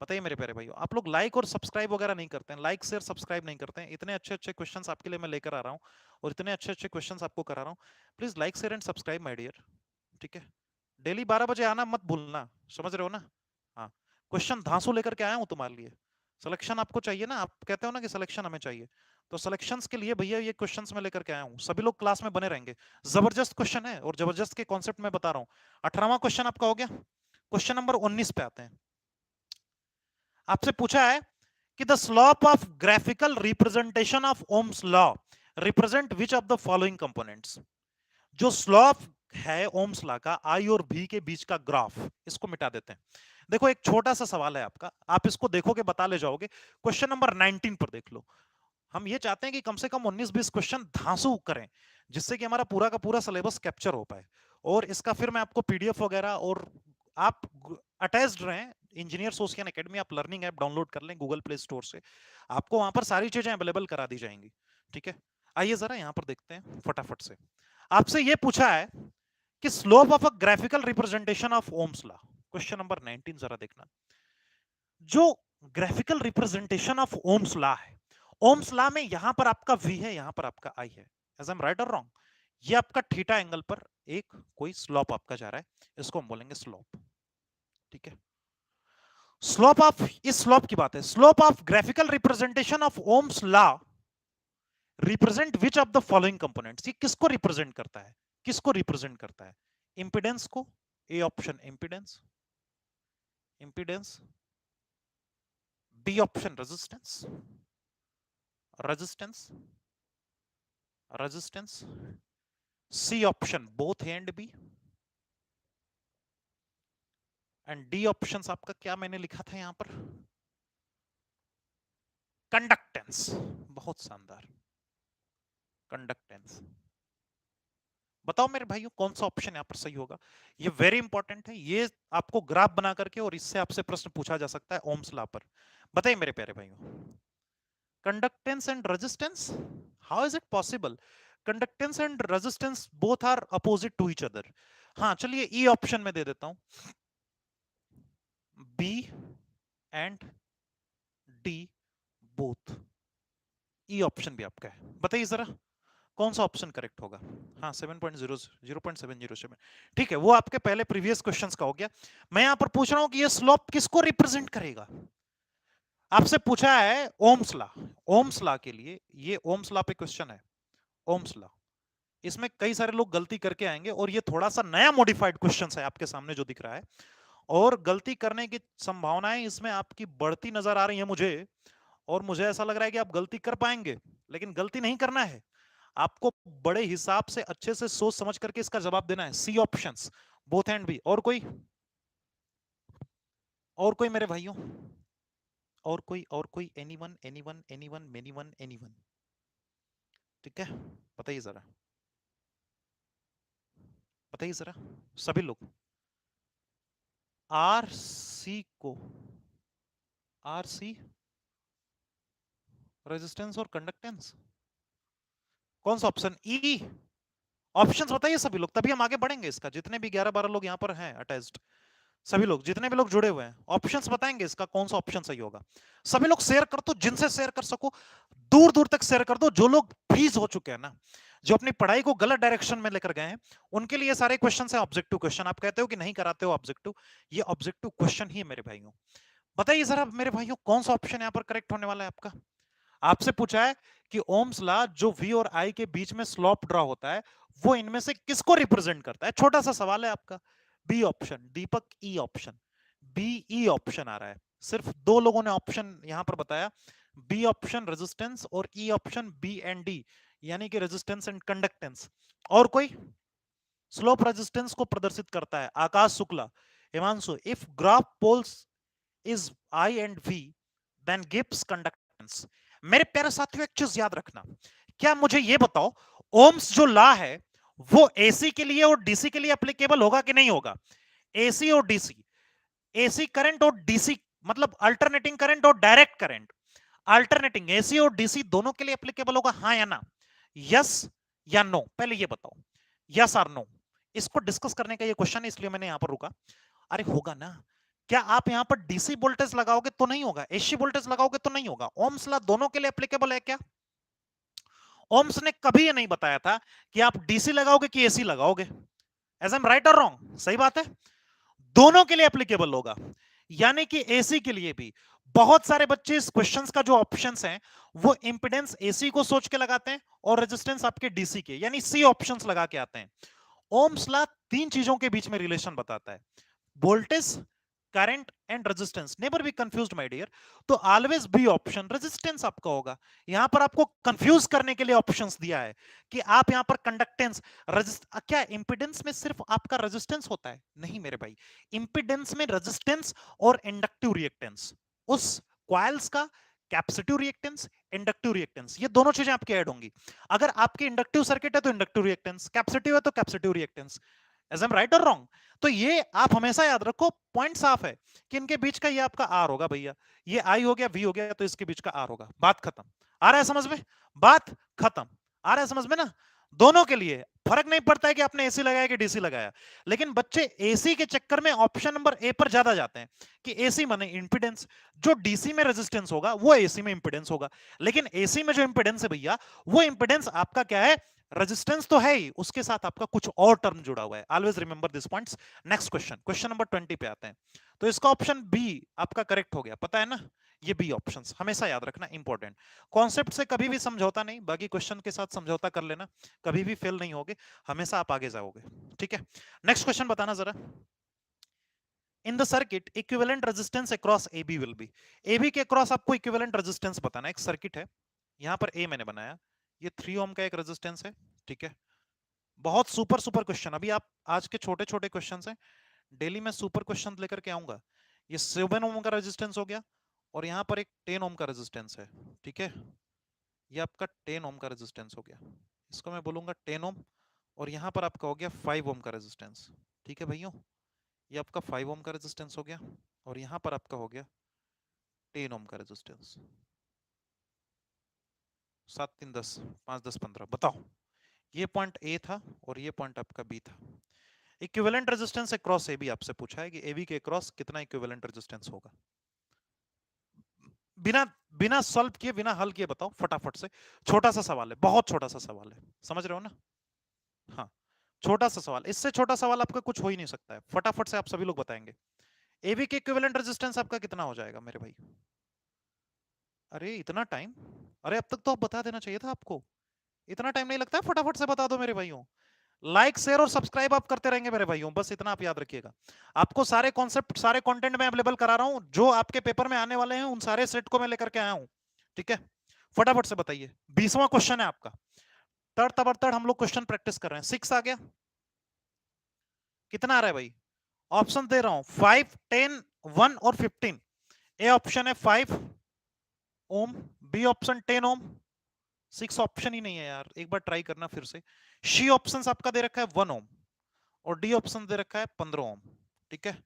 S1: बताइए मेरे प्यारे भाइयों, आप लोग लाइक और सब्सक्राइब वगैरह नहीं करते हैं, लाइक शेयर सब्सक्राइब नहीं करते हैं। इतने अच्छे अच्छे क्वेश्चंस आपके लिए मैं लेकर आ रहा हूं और इतने अच्छे अच्छे क्वेश्चंस आपको करा रहा हूं। Please like share and subscribe my dear, ठीक है? डेली 12 बजे आना मत भूलना, समझ रहे हो ना? हाँ, क्वेश्चन धांसू लेकर के आया हूं तुम्हारे लिए। सिलेक्शन आपको चाहिए ना, आप कहते हो ना कि सिलेक्शन हमें चाहिए, तो सिलेक्शंस के लिए भैया ये क्वेश्चंस मैं लेकर के आया हूं। सभी लोग क्लास में बने रहेंगे, जबरदस्त क्वेश्चन है और जबरदस्त के कॉन्सेप्ट में बता रहा हूं। 18वां क्वेश्चन आपका हो गया। क्वेश्चन नंबर 19 पे आते हैं। आपसे पूछा है कि the slope of graphical representation of Ohm's law represent which of the following components. जो स्लोप है ओम्स लॉ का आई और बी के बीच का ग्राफ, इसको मिटा देते हैं। देखो एक छोटा सा सवाल है आपका, आप इसको देखोगे बता ले जाओगे। क्वेश्चन नंबर 19 पर देख लो। हम ये चाहते हैं कि कम से कम 19-20 क्वेश्चन धांसू करें, जिससे कि हमारा पूरा का पूरा सिलेबस कैप्चर हो पाए। और इसका फिर मैं आपको पीडीएफ वगैरह, और आप अटैच्ड रहें, इंजीनियर सोशियन एकेडमी आप लर्निंग ऐप डाउनलोड कर लें गूगल प्ले स्टोर से, आपको वहां पर सारी चीजें अवेलेबल करा दी जाएंगी। ठीक है, आइए जरा यहाँ पर देखते हैं फटाफट से। आपसे ये पूछा है कि slope of a graphical representation of Ohm's law, question number 19 जरा देखना। जो graphical representation of Ohm's law है, ओम्स लॉ में यहां पर आपका v है, यहां पर आपका i है, एज एम राइट और रॉन्ग? ये आपका थीटा एंगल पर एक कोई स्लोप आपका जा रहा है, इसको हम बोलेंगे स्लोप। ठीक है, स्लोप ऑफ, इस स्लोप की बात है, slope of graphical representation of Ohm's law represent which of the following components, ये किसको रिप्रेजेंट करता है, किसको रिप्रेजेंट करता है? इंपिडेंस को, A option impedance, impedance, B option resistance, resistance, resistance, C option both A and B, and D option आपका क्या मैंने लिखा था यहां पर, कंडक्टेंस। बहुत शानदार, कंडक्टेंस। बताओ मेरे भाइयों कौन सा ऑप्शन यहां पर सही होगा? ये वेरी इंपॉर्टेंट है, ये आपको ग्राफ बना करके और इससे आपसे प्रश्न पूछा जा सकता है ओम्स लॉ पर। बताइए मेरे प्यारे भाइयों, conductance and resistance, how is it possible? Conductance and resistance both are opposite to each other. हाँ चलिए ई ऑप्शन में दे देता हूं, B and D both, E option भी आपका है। बताइए जरा कौन सा ऑप्शन करेक्ट होगा? हाँ 0.707। ठीक है, वो आपके पहले प्रीवियस क्वेश्चंस का हो गया। मैं यहां पर पूछ रहा हूं कि ये स्लोप किसको रिप्रेजेंट करेगा? आपसे पूछा है ओम्स लॉ, ओम्स लॉ के लिए, ये ओम्स लॉ पे क्वेश्चन है, ओम्स लॉ। इसमें कई सारे लोग गलती करके आएंगे और ये थोड़ा सा नया मॉडिफाइड क्वेश्चन है आपके सामने जो दिख रहा है, और गलती करने की संभावनाएं इसमें आपकी बढ़ती नजर आ रही है मुझे, और मुझे ऐसा लग रहा है कि आप गलती कर पाएंगे, लेकिन गलती नहीं करना है, आपको बड़े हिसाब से अच्छे से सोच समझ करके इसका जवाब देना है। सी ऑप्शंस बोथ एंड बी। और कोई मेरे भाइयों, और कोई एनीवन एनीवन एनीवन मेनीवन एनीवन? ठीक है, बताइए जरा, बताइए जरा सभी लोग। आर सी को, आर सी रेजिस्टेंस और कंडक्टेंस, कौन सा ऑप्शन? ई। ऑप्शंस बताइए सभी लोग, तभी हम आगे बढ़ेंगे इसका। जितने भी 11-12 लोग यहाँ पर हैं अटैच्ड, सभी लोग जितने भी लोग जुड़े हुए हैं, ऑप्शंस बताएंगे इसका कौन सा ऑप्शन सही होगा। सभी लोग शेयर कर दो, जिनसे शेयर कर सको दूर दूर तक शेयर कर दो। जो लोग फ्रीज हो चुके हैं ना, जो अपनी पढ़ाई को गलत डायरेक्शन में लेकर गए हैं, उनके लिए सारे क्वेश्चन है ऑब्जेक्टिव क्वेश्चन। आप कहते हो कि नहीं कराते हो ऑब्जेक्टिव, ये ऑब्जेक्टिव क्वेश्चन ही है मेरे भाइयों। बताइए जरा मेरे भाइयों कौन सा ऑप्शन यहाँ पर करेक्ट होने वाला है आपका? आपसे पूछा है कि ओम्स लॉ जो वी और आई के बीच में स्लोप ड्रॉ होता है, वो इनमें से किसको रिप्रेजेंट करता है? छोटा सा सवाल है आपका। B option Deepak, E option, B E option आ रहा है। सिर्फ दो लोगों ने ऑप्शन यहां पर बताया, बी ऑप्शन रेजिस्टेंस और E option B and D, यानी कि रेजिस्टेंस एंड कंडक्टेंस। और कोई? स्लोप रेजिस्टेंस को प्रदर्शित करता है Akash Shukla, Himanshu. If graph poles is I and V then gives conductance. मेरे प्यारे साथियों एक चीज याद रखना, क्या मुझे ये बताओ, ओम्स जो लॉ है वो एसी के लिए और डीसी के लिए एप्लीकेबल होगा कि नहीं होगा? एसी और डीसी, एसी करंट और डीसी मतलब अल्टरनेटिंग करंट और डायरेक्ट करंट, अल्टरनेटिंग एसी और डीसी दोनों के लिए एप्लीकेबल होगा, हाँ या ना? यस या नो, पहले ये बताओ, यस और नो। इसको डिस्कस करने का ये क्वेश्चन है, इसलिए मैंने यहां पर रुका। अरे होगा ना? क्या आप यहां पर डीसी वोल्टेज लगाओगे तो नहीं होगा, एसी वोल्टेज लगाओगे तो नहीं होगा? ओम्स लॉ दोनों के लिए एप्लीकेबल है क्या? ओम्स ने कभी ये नहीं बताया था कि आप डीसी लगाओगे कि एसी लगाओगे। एज एम राइट और रॉन्ग? सही बात है, दोनों के लिए एप्लीकेबल होगा। यानी कि एसी के लिए भी। बहुत सारे बच्चे इस क्वेश्चंस का जो ऑप्शंस हैं वो इंपेडेंस एसी को सोच के लगाते हैं और रेजिस्टेंस आपके डीसी के, यानी सी ऑप्शंस लगा के आते हैं। ओम्स लॉ तीन चीजों के बीच में रिलेशन बताता है, voltage, current and resistance. Never be confused my dear. तो ऑलवेज बी ऑप्शन रेजिस्टेंस आपका होगा। यहां पर आपको कंफ्यूज करने के लिए ऑप्शंस दिया है कि आप यहां पर कंडक्टेंस, क्या इंपेडेंस में सिर्फ आपका रेजिस्टेंस होता है? नहीं मेरे भाई, इंपेडेंस में रेजिस्टेंस और इंडक्टिव रिएक्टेंस, उस कॉइल्स का कैपेसिटिव रिएक्टेंस, इंडक्टिव रिएक्टेंस, ये दोनों चीजें आपकी ऐड होंगी। अगर आपकी इंडक्टिव सर्किट है तो इंडक्टिव रिएक्टेंस, कैपेसिटिव है तो कैपेसिटिव रिएक्टेंस। एम राइट और रॉन्ग? तो ये आप हमेशा याद रखो, पॉइंट साफ है कि इनके बीच का ये आपका आर होगा भैया, ये आई हो गया, वी हो गया, तो इसके बीच का आर होगा। बात खत्म। आ रहा है समझ में? बात खत्म। आ रहा है समझ में ना? दोनों के लिए फर्क नहीं पड़ता है कि आपने एसी लगाया कि डीसी लगाया, लेकिन बच्चे एसी के चक्कर में ऑप्शन नंबर ए पर ज्यादा जाते हैं कि एसी माने इंपिडेंस, जो डीसी में रेजिस्टेंस होगा वो एसी में इंपिडेंस होगा। लेकिन एसी में जो इंपिडेंस है भैया, वो इंपिडेंस आपका क्या है? रेजिस्टेंस तो है ही, उसके साथ आपका कुछ और टर्म जुड़ा हुआ है। Always remember this points. Next question, question number 20 पे आते हैं। तो इसका ऑप्शन बी आपका करेक्ट हो गया, पता है ना? ये बी ऑप्शंस हमेशा याद रखना, इंपॉर्टेंट। कॉन्सेप्ट से कभी भी समझौता नहीं, बाकी क्वेश्चन के साथ समझौता कर लेना, कभी भी फेल नहीं होगे, हमेशा आप आगे जाओगे। ठीक है, नेक्स्ट क्वेश्चन बताना जरा। In the circuit equivalent resistance across AB will be. AB के अक्रॉस आपको इक्विवेलेंट रेजिस्टेंस बताना है। एक सर्किट है, यहां पर ए मैंने बनाया, ये 3 ओम का एक रेजिस्टेंस है। ठीक है, बहुत सुपर सुपर क्वेश्चन, अभी आप आज के छोटे छोटे क्वेश्चन हैं, डेली में सुपर क्वेश्चन लेकर के आऊंगा। ये 7 ओम का रेजिस्टेंस हो गया, और यहाँ पर एक 10 ओम का रेजिस्टेंस है। ठीक है, ये आपका 10 ओम का रेजिस्टेंस हो गया, इसको मैं बोलूंगा 10 ओम, और यहाँ पर आपका हो गया 5 ओम का रेजिस्टेंस। ठीक है भाइयों, ये आपका 5 ओम का रेजिस्टेंस हो गया, और यहाँ पर आपका हो गया 10 ओम का रेजिस्टेंस। 7 3 10, 5 10 15, बताओ ये पॉइंट ए था और ये पॉइंट आपका बी था। Equivalent resistance across A B आपसे पूछा है कि ए बी के अक्रॉस कितना इक्विवेलेंट रेजिस्टेंस होगा। बिना बिना सॉल्व किए, बिना हल किए बताओ फटाफट से। छोटा सा सवाल है, बहुत छोटा सा सवाल है, समझ रहे हो ना? हाँ, छोटा सा सवाल, इससे छोटा सवाल आपका कुछ हो ही नहीं सकता है। फटाफट से आप सभी लोग बताएंगे। एबी के इक्विवेलेंट रेजिस्टेंस आपका कितना हो जाएगा मेरे भाई? अरे इतना टाइम, अरे अब तक तो आप बता देना चाहिए था आपको। इतना टाइम नहीं लगता है, फटाफट से बता दो मेरे भाइयों। लाइक शेयर और सब्सक्राइब आप करते रहेंगे मेरे भाइयों, बस इतना आप याद रखिएगा। आपको सारे कॉन्सेप्ट, सारे कंटेंट में अवेलेबल करा रहा हूं, जो आपके पेपर में आने वाले हैं उन सारे सेट को मैं लेकर के आया हूं। ठीक है, फटाफट से बताइए। 20वां क्वेश्चन है आपका, तड़ तबड़तड़ हम लोग क्वेश्चन प्रैक्टिस कर रहे हैं। 6 आ गया, कितना आ रहा है भाई? ऑप्शन दे रहा हूं, 5 10 1 और 15। ए ऑप्शन है 5 ओम, बी ऑप्शन 10 ओम, 6 ऑप्शन ही नहीं है यार, एक बार ट्राई करना फिर से। सी ऑप्शन आपका दे रखा है 1 ओम, और डी ऑप्शन दे रखा है 15 ओम। ठीक है,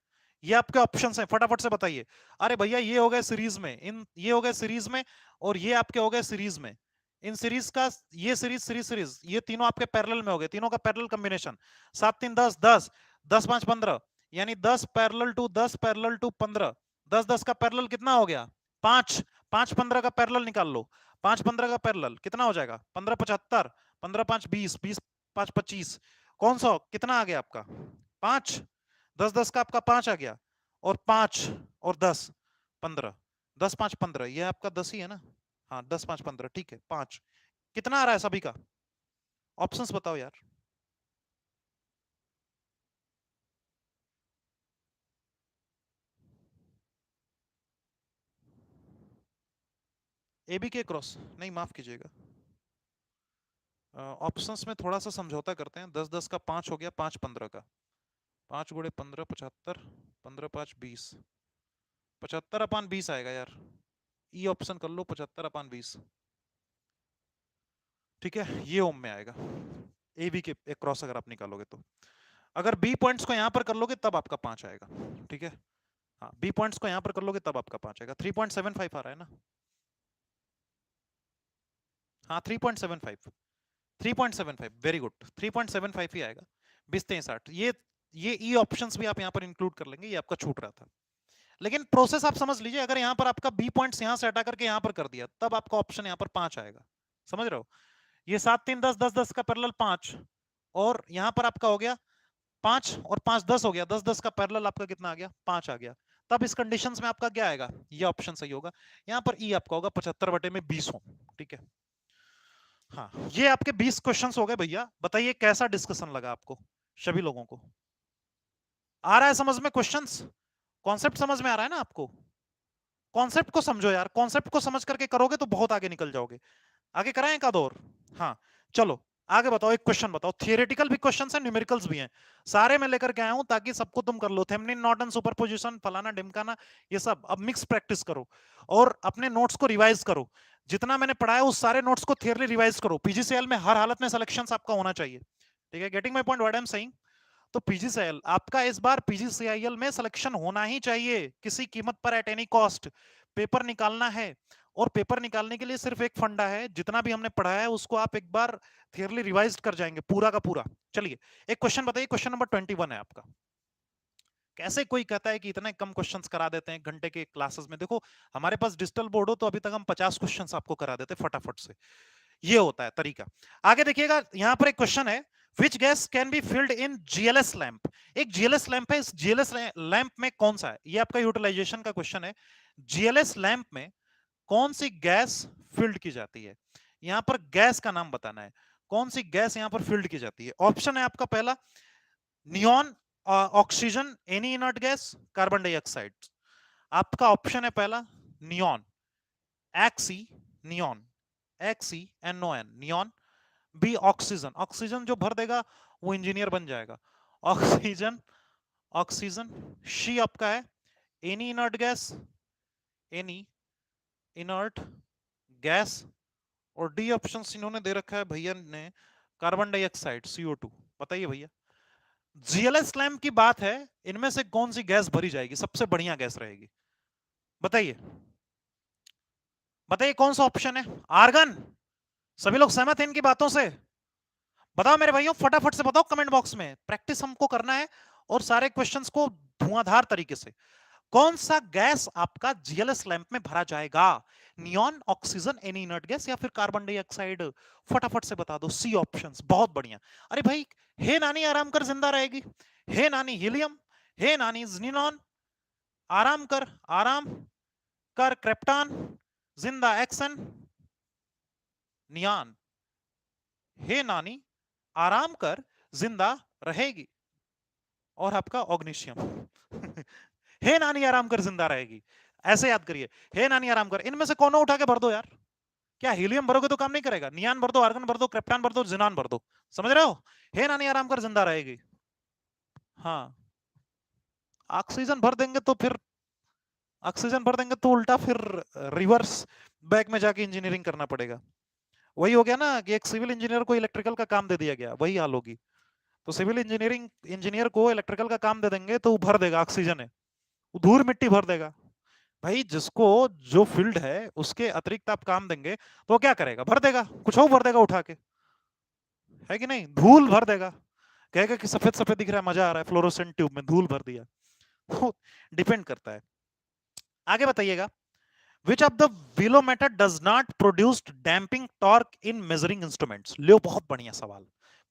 S1: ये आपके ऑप्शन हैं, फटाफट से बताइए। अरे भैया ये हो गए सीरीज में, इन ये हो गए सीरीज में, और ये आपके हो गए सीरीज में। इन सीरीज का, ये सीरीज सीरीज सीरीज, ये तीनों आपके पैरेलल में हो गए, तीनों का पैरेलल कॉम्बिनेशन। 7 3 10 10, 10 5 15, यानी 10 पैरेलल टू 10 पैरेलल टू 15। 10 10 का पैरेलल कितना हो गया? 5। 5 15 का पैरेलल निकाल लो। 5 15 का पैरेलल कितना हो जाएगा? 15 75, 15 5 20, 20 5 25। कौन सा कितना आ गया आपका? 5। 10 10 का आपका 5 आ गया, और 5 और 10 15, 10 5 15, ये आपका 10 ही है ना? हाँ 10 5 15, ठीक है। 5 कितना आ रहा है सभी का? ऑप्शंस बताओ यार। ए बी के क्रॉस नहीं, माफ कीजिएगा, ऑप्शंस में थोड़ा सा समझौता करते हैं। 10 10 का 5 हो गया, 5 15 का, 5 गुणे 15 75, 15 5 20, 75 अपान 20 आएगा यार। ई ऑप्शन कर लो, 75 अपान 20। ठीक है, ये ओम में आएगा। ए बी के एक क्रॉस अगर आप निकालोगे तो, अगर बी पॉइंट्स को यहां पर कर लोगे तब आपका 5 आएगा। ठीक है, हाँ बी पॉइंट्स को यहां पर कर लोगे तब आपका 5 आएगा। 3.75 आ रहा है ना? हाँ 3.75, 3.75, वेरी गुड, 3.75 ही आएगा। 20 3 60, ये ई ऑप्शंस भी आप यहाँ पर इंक्लूड कर लेंगे, ये आपका छूट रहा था। लेकिन प्रोसेस आप समझ लीजिए, अगर यहाँ पर आपका बी पॉइंट्स यहाँ से हटा करके यहाँ पर कर दिया, तब आपका ऑप्शन यहाँ पर 5 आएगा। समझ रहे हो? ये 7 3 10 10 10 का पैरेलल 5, और यहाँ पर आपका हो गया 5 और 5 10 हो गया, 10 10 का पैरेलल आपका कितना आ गया? 5 आ गया। तब इस कंडीशंस में आपका क्या आएगा? ये ऑप्शन सही होगा। यहाँ पर ई आपका होगा 75 बटे में 20 हो। ठीक है, हाँ ये आपके 20 क्वेश्चंस हो गए भैया। बताइए कैसा डिस्कशन लगा आपको सभी लोगों को? आ रहा है समझ में क्वेश्चंस? कॉन्सेप्ट समझ में आ रहा है ना आपको? कॉन्सेप्ट को समझो यार, कॉन्सेप्ट को समझ करके करोगे तो बहुत आगे निकल जाओगे। आगे कराएं एक आध और? हाँ चलो आगे बताओ, एक क्वेश्चन बताओ। थियोरेटिकल भी क्वेश्चंस हैं, न्यूमेरिकल्स भी हैं, सारे मैं लेकर के आया हूं ताकि सबको तुम कर लो। थेवेनिन नॉर्टन सुपरपोजिशन, फलाना ढिमकाना, ये सब अब मिक्स प्रैक्टिस करो, और अपने नोट्स को रिवाइज करो। जितना मैंने पढ़ाया उस सारे नोट्स को थियरली रिवाइज करो। पीजीसीएल में हर हालत में सिलेक्शन आपका होना चाहिए। ठीक है, getting my point what I am saying? तो पीजीसीआईएल आपका इस बार पीजीसीआईएल में सिलेक्शन होना ही चाहिए किसी कीमत पर, एट एनी कॉस्ट। पेपर निकालना है और पेपर निकालने के लिए सिर्फ एक फंडा है, जितना भी हमने पढ़ा है उसको आप एक बार थियरली रिवाइज कर जाएंगे पूरा का पूरा। चलिए एक क्वेश्चन बताइए, क्वेश्चन नंबर 21 है आपका। कैसे कोई कहता है कि इतने कम क्वेश्चंस करा देते हैं घंटे के क्लासेस में? देखो हमारे पास डिजिटल बोर्ड हो तो अभी तक हम 50 क्वेश्चंस आपको करा देते फटाफट से। ये होता है तरीका। आगे देखिएगा, यहां पर एक क्वेश्चन है, which gas can be filled in GLS lamp. एक जीएलएस लैंप है, इस जीएलएस लैंप में कौन सा है, ये आपका यूटिलाइजेशन का क्वेश्चन है। जीएलएस लैंप में कौन सी गैस फिल्ड की जाती है? यहां पर गैस का नाम बताना है, कौन सी गैस यहां पर फिल्ड की जाती है। ऑप्शन है आपका पहला neon, oxygen, any inert gas, carbon dioxide. आपका ऑप्शन है पहला नियॉन, एक्सी, नियॉन, एक्सी N O N, neon. B oxygen, oxygen जो भर देगा वो इंजीनियर बन जाएगा, ऑक्सीजन, ऑक्सीजन। शी आपका है any inert gas, any inert gas. और डी ऑप्शन इन्होंने दे रखा है भैया ने, कार्बन डाइऑक्साइड, CO2। बताइए भैया, जीएलएस लैंप की बात है, इनमें से कौन सी गैस भरी जाएगी, सबसे बढ़िया गैस रहेगी? बताइए बताइए कौन सा ऑप्शन है? आर्गन। सभी लोग सहमत हैं इनकी बातों से? बताओ मेरे भाइयों, फटाफट से बताओ कमेंट बॉक्स में, प्रैक्टिस हमको करना है और सारे क्वेश्चंस को धुआंधार तरीके से। कौन सा गैस आपका जीएलएस लैंप में भरा जाएगा? Neon, oxygen, any inert gas या फिर कार्बन डाइऑक्साइड? फटाफट से बता दो, सी ऑप्शंस। बहुत बढ़िया। अरे भाई, हे नानी आराम कर जिंदा रहेगी, हे नानी हीलियम, हे नानी जिनॉन, आराम कर, आराम कर क्रिप्टॉन, जिंदा एक्सन, नियॉन, हे नानी आराम कर जिंदा रहेगी, और आपका ऑग्निशियम। हे नानी आराम कर जिंदा रहेगी, ऐसे याद करिए, हे नानी आराम कर। इनमें से कौन उठा के भर दो यार, क्या हीलियम भरोगे तो काम नहीं करेगा? नियान भर दो, आर्गन भर दो, क्रिप्टॉन भर दो, जिनान भर दो। समझ रहे हो? हे नानी आराम कर जिंदा रहेगी। हाँ, ऑक्सीजन भर देंगे तो फिर, ऑक्सीजन भर देंगे तो उल्टा फिर रिवर्स बैक में जाके इंजीनियरिंग करना पड़ेगा। वही हो गया ना कि एक सिविल इंजीनियर को इलेक्ट्रिकल का काम दे दिया गया, वही हाल होगी। तो सिविल इंजीनियरिंग इंजीनियर को इलेक्ट्रिकल का काम दे देंगे तो वो भर देगा, ऑक्सीजन है, वो धूल मिट्टी भर देगा। भाई जिसको जो फील्ड है उसके अतिरिक्त आप काम देंगे तो वो क्या करेगा? भर देगा, कुछ और भर देगा उठा के, है कि नहीं? धूल भर देगा, कहेगा कि सफेद सफेद दिख रहा है, मजा आ रहा है, फ्लोरोसेंट ट्यूब में धूल भर दिया। तो डिपेंड करता है। आगे बताइएगा, which of the below method does not produce damping torque in measuring instruments? लो बहुत बढ़िया सवाल,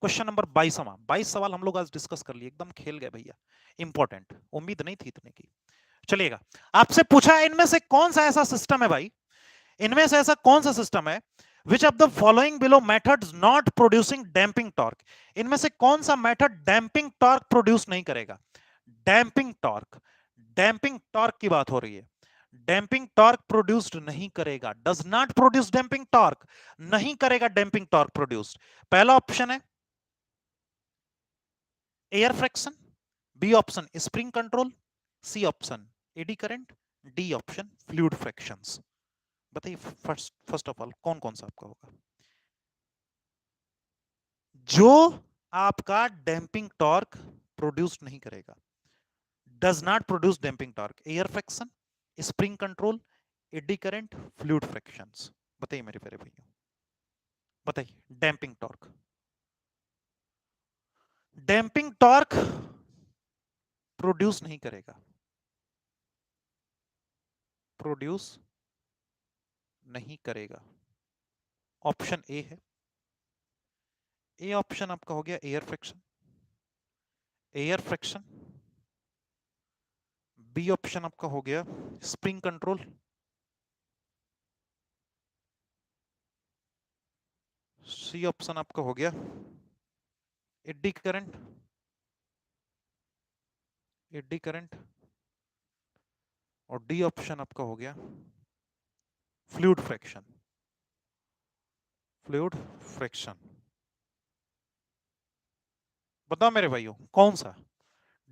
S1: क्वेश्चन नंबर 22 सवाल हम लोग आज डिस्कस कर लिए, एकदम खेल गए भैया, इंपॉर्टेंट, उम्मीद नहीं थी इतने की। चलिएगा, आपसे पूछा है इनमें से कौन सा ऐसा सिस्टम है भाई, इनमें से ऐसा कौन सा सिस्टम है, which of the following below methods not producing damping torque? इनमें से कौन सा मेथड डैम्पिंग टॉर्क प्रोड्यूस नहीं करेगा? डैम्पिंग टॉर्क, डैम्पिंग टॉर्क की बात हो रही है, डैम्पिंग टॉर्क प्रोड्यूस्ड नहीं करेगा, does not produce damping torque, नहीं करेगा डैम्पिंग टॉर्क प्रोड्यूस्ड। पहला ऑप्शन है air friction, B option spring control, C option eddy current, D option fluid frictions. बताइए फर्स्ट ऑफ ऑल कौन कौन सा आपका होगा जो आपका डैम्पिंग टॉर्क प्रोड्यूस नहीं करेगा? Does not produce damping torque, air friction, spring control, eddy current, fluid frictions. बताइए मेरे प्यारे भैया, बताइए। Damping torque, damping torque produce नहीं करेगा, प्रोड्यूस नहीं करेगा। ऑप्शन ए है, ए ऑप्शन आपका हो गया air friction, air friction. B option आपका हो गया स्प्रिंग कंट्रोल, सी ऑप्शन आपका हो गया एडी करंट, एडी करंट, और डी ऑप्शन आपका हो गया फ्लूइड फ्रिक्शन, फ्लूइड फ्रिक्शन। बताओ मेरे भाइयों कौन सा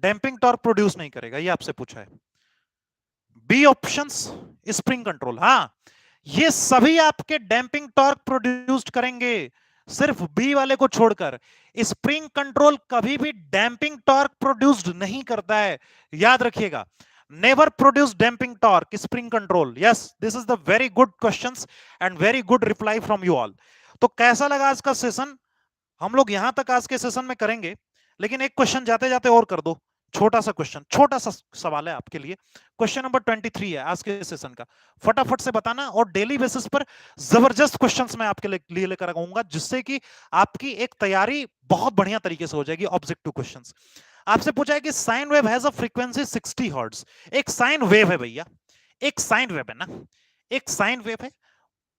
S1: डैम्पिंग टॉर्क प्रोड्यूस नहीं करेगा, ये आपसे पूछा है। बी ऑप्शंस स्प्रिंग कंट्रोल, हाँ ये सभी आपके डैम्पिंग टॉर्क प्रोड्यूस करेंगे। सिर्फ बी वाले को छोड़कर स्प्रिंग कंट्रोल कभी भी डैंपिंग टॉर्क प्रोड्यूस्ड नहीं करता है, याद रखिएगा। Never produce damping torque spring control. Yes, this is the very good questions and very good reply from you all. तो कैसा लगा आज का सेशन? हम लोग यहां तक आज के सेशन में करेंगे, लेकिन एक क्वेश्चन जाते जाते और कर दो। छोटा सा क्वेश्चन, छोटा सा सवाल है आपके लिए। क्वेश्चन नंबर 23 है आज के सेशन का। फटाफट से बताना, और डेली बेसिस पर जबरदस्त क्वेश्चंस मैं आपके लिए लेकर आऊंगा, जिससे कि आपकी एक तैयारी बहुत बढ़िया तरीके से हो जाएगी। ऑब्जेक्टिव क्वेश्चंस आपसे पूछा है कि sine wave has a frequency 60 hertz. एक साइन वेव है भैया, एक साइन वेव है ना, एक साइन वेव है,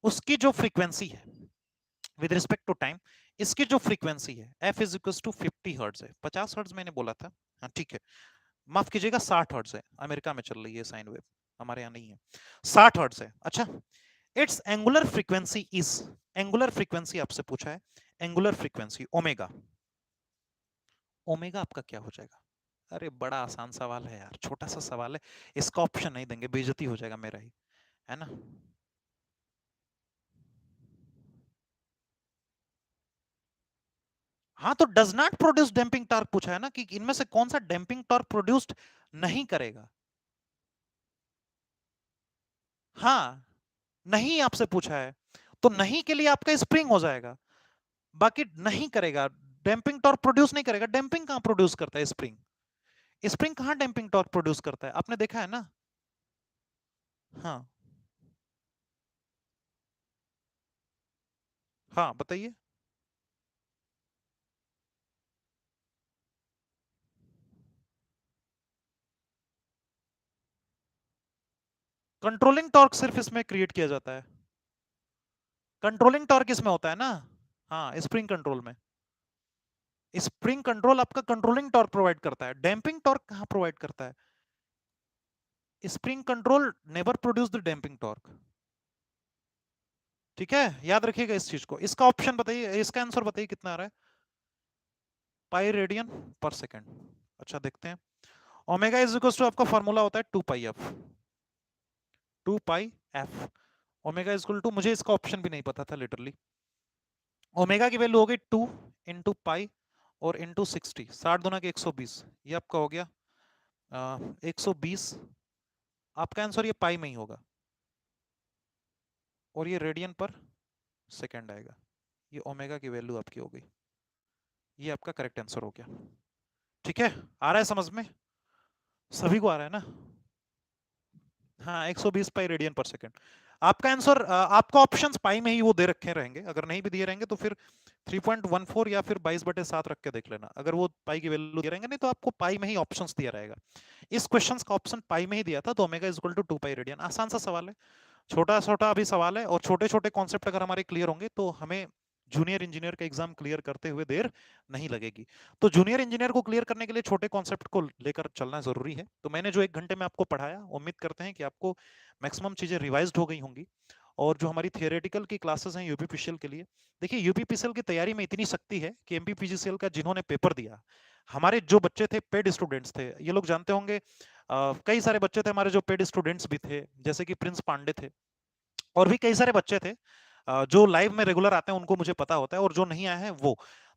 S1: उसकी जो फ्रीक्वेंसी है विद रिस्पेक्ट टू टाइम, इसकी जो फ्रीक्वेंसी है f is equal to 50 hertz है। 50 हर्ट्ज मैंने बोला था, हाँ ठीक है, माफ कीजिएगा 60 हर्ट्ज है। अमेरिका में चल रही है साइन वेव, हमारे यहाँ नहीं है। 60 हर्ट्ज है। अच्छा, it's angular frequency is, angular frequency आपसे पूछा है, एंगुलर फ्रीक्वेंसी ओमेगा। ओमेगा आपका क्या हो जाएगा? अरे बड़ा आसान सवाल है यार, छोटा सा सवाल है, इसका ऑप्शन नहीं देंगे, बेइज्जती हो जाएगा मेरा ही, है ना। हाँ, तो does not produce damping torque पूछा है ना, कि इनमें से कौन सा डैम्पिंग टॉर्क प्रोड्यूस्ड नहीं करेगा। हाँ, नहीं आपसे पूछा है, तो नहीं के लिए आपका स्प्रिंग हो जाएगा, बाकी नहीं करेगा, डैम्पिंग टॉर्क प्रोड्यूस नहीं करेगा। डैम्पिंग कहां प्रोड्यूस करता है स्प्रिंग? स्प्रिंग कहां डैम्पिंग टॉर्क प्रोड्यूस करता है, आपने देखा है ना। हाँ, हाँ बताइए। कंट्रोलिंग टॉर्क सिर्फ इसमें क्रिएट किया जाता है, कंट्रोलिंग टॉर्क इसमें होता है ना। हाँ, स्प्रिंग कंट्रोल में, स्प्रिंग कंट्रोल आपका कंट्रोलिंग टॉर्क प्रोवाइड करता है, डैम्पिंग टॉर्क कहां प्रोवाइड करता है? Spring control never produce the damping torque. ठीक है, याद रखिएगा इस चीज को। इसका ऑप्शन बताइए, इसका आंसर बताइए कितना आ रहा है? Pi radian per second. अच्छा देखते हैं। ओमेगा इज इक्वल टू आपका फॉर्मूला होता है 2 pi F, 2 pi F. Omega is equal to, मुझे इसका ऑप्शन भी नहीं पता था लिटरली। ओमेगा की वैल्यू हो गई 2 × पाई और इंटू 60, 60 × 120, ये आपका हो गया 120। आपका आंसर ये पाई में ही होगा, और ये रेडियन पर सेकेंड आएगा। ये ओमेगा की वैल्यू आपकी हो गई, ये आपका करेक्ट आंसर हो गया। ठीक है, आ रहा है समझ में? सभी को आ रहा है ना? हाँ, 120 पाई रेडियन पर सेकेंड आपका आंसर। आपका ऑप्शंस पाई में ही वो दे रखे रहेंगे, अगर नहीं भी दिए रहेंगे तो फिर 3.14 या फिर 22/7 रख के देख लेना, अगर वो पाई की वैल्यू दिए रहेंगे, नहीं तो आपको पाई में ही ऑप्शंस दिया रहेगा। इस क्वेश्चन का ऑप्शन पाई में ही दिया था, तो omega is equal to 2 pi radian. आसान सा सवाल है, छोटा छोटा अभी सवाल है, और छोटे छोटे कॉन्सेप्ट अगर हमारे क्लियर होंगे तो हमें जूनियर इंजीनियर का एग्जाम क्लियर करते हुए देर नहीं लगेगी। तो जूनियर इंजीनियर को क्लियर करने के लिए छोटे कॉन्सेप्ट को लेकर चलना जरूरी है। तो मैंने जो 1 घंटे में आपको पढ़ाया, उम्मीद करते हैं कि आपको मैक्सिमम चीजें रिवाइज्ड हो गई होंगी। और जो हमारी थियोरेटिकल की क्लासेस हैं यूपीपीसीएल के लिए, देखिए यूपीपीसीएल की तैयारी में इतनी शक्ति है कि एमपीपीजीसीएल का जिन्होंने पेपर दिया, हमारे जो बच्चे थे पेड स्टूडेंट्स थे, ये लोग जानते होंगे। कई सारे बच्चे थे हमारे जो पेड स्टूडेंट्स भी थे, जैसे कि प्रिंस पांडे थे, और भी कई सारे बच्चे थे जो लाइव में रेगुलर आते हैं, उनको मुझे पता होता है, और जो नहीं आए हैं वो।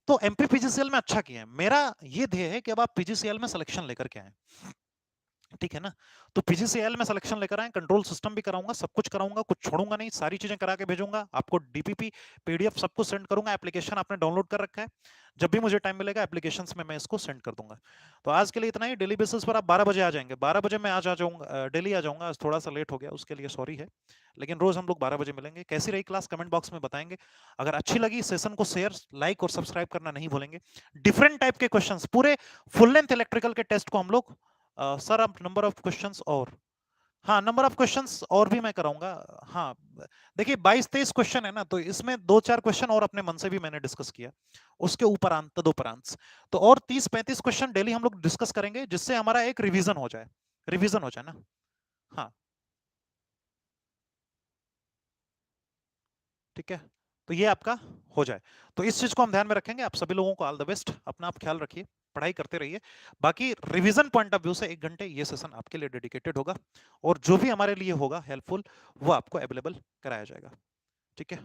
S1: तो एमपी पीजीसीएल में अच्छा किए हैं। मेरा ये ध्येय है कि अब आप पीजीसीएल में सिलेक्शन लेकर के आए, ठीक है ना। तो पीजीसीएल में सिलेक्शन लेकर आए, कंट्रोल सिस्टम भी कराऊंगा, सब कुछ कराऊंगा, कुछ छोड़ूंगा नहीं, सारी चीजें करा के भेजूंगा आपको, डीपीपी पीडीएफ सब कुछ सेंड करूंगा। एप्लीकेशन आपने डाउनलोड कर रखा है, जब भी मुझे टाइम मिलेगा एप्लीकेशंस में मैं इसको सेंड कर दूंगा। तो आज के लिए इतना ही। डेली बेसिस पर आप 12 बजे आ जाएंगे, 12 बजे मैं आज आ जाऊंगा, डेली आ जाऊंगा। आज थोड़ा सा लेट हो गया, उसके लिए सॉरी है, लेकिन रोज हम लोग 12 बजे मिलेंगे। कैसी रही क्लास कमेंट बॉक्स में बताएंगे। अगर अच्छी लगी सेशन को शेयर, लाइक और सब्सक्राइब करना नहीं भूलेंगे। डिफरेंट टाइप के क्वेश्चंस, पूरे फुल लेंथ इलेक्ट्रिकल के टेस्ट को हम लोग सर अब नंबर ऑफ क्वेश्चंस और, हाँ नंबर ऑफ क्वेश्चंस और भी मैं कराऊंगा। हाँ, देखिए 22-23 क्वेश्चन है ना, तो इसमें 2-4 क्वेश्चन और अपने मन से भी मैंने डिस्कस किया, उसके उपरांत तदुपरांत तो और 30-35 क्वेश्चन डेली हम लोग डिस्कस करेंगे, जिससे हमारा एक रिवीजन हो जाए, रिवीजन हो जाए ना। हाँ ठीक है, तो ये आपका हो जाए, तो इस चीज को हम ध्यान में रखेंगे। आप सभी लोगों को ऑल द बेस्ट, अपना आप ख्याल रखिए, पढ़ाई करते रहिए। बाकी रिवीजन पॉइंट ऑफ व्यू से 1 घंटे ये सेशन आपके लिए डेडिकेटेड होगा, और जो भी हमारे लिए होगा हेल्पफुल वो आपको अवेलेबल कराया जाएगा। ठीक है।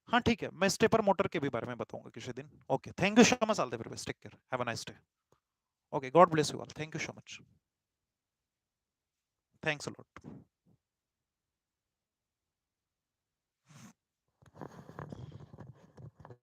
S1: हाँ ठीक है, मैं स्टेपर मोटर के भी बारे में बताऊंगा किसी दिन। Okay, thank you so much all the very best, take care, have a nice day. Okay, God bless you all, thank you so much, thanks a lot.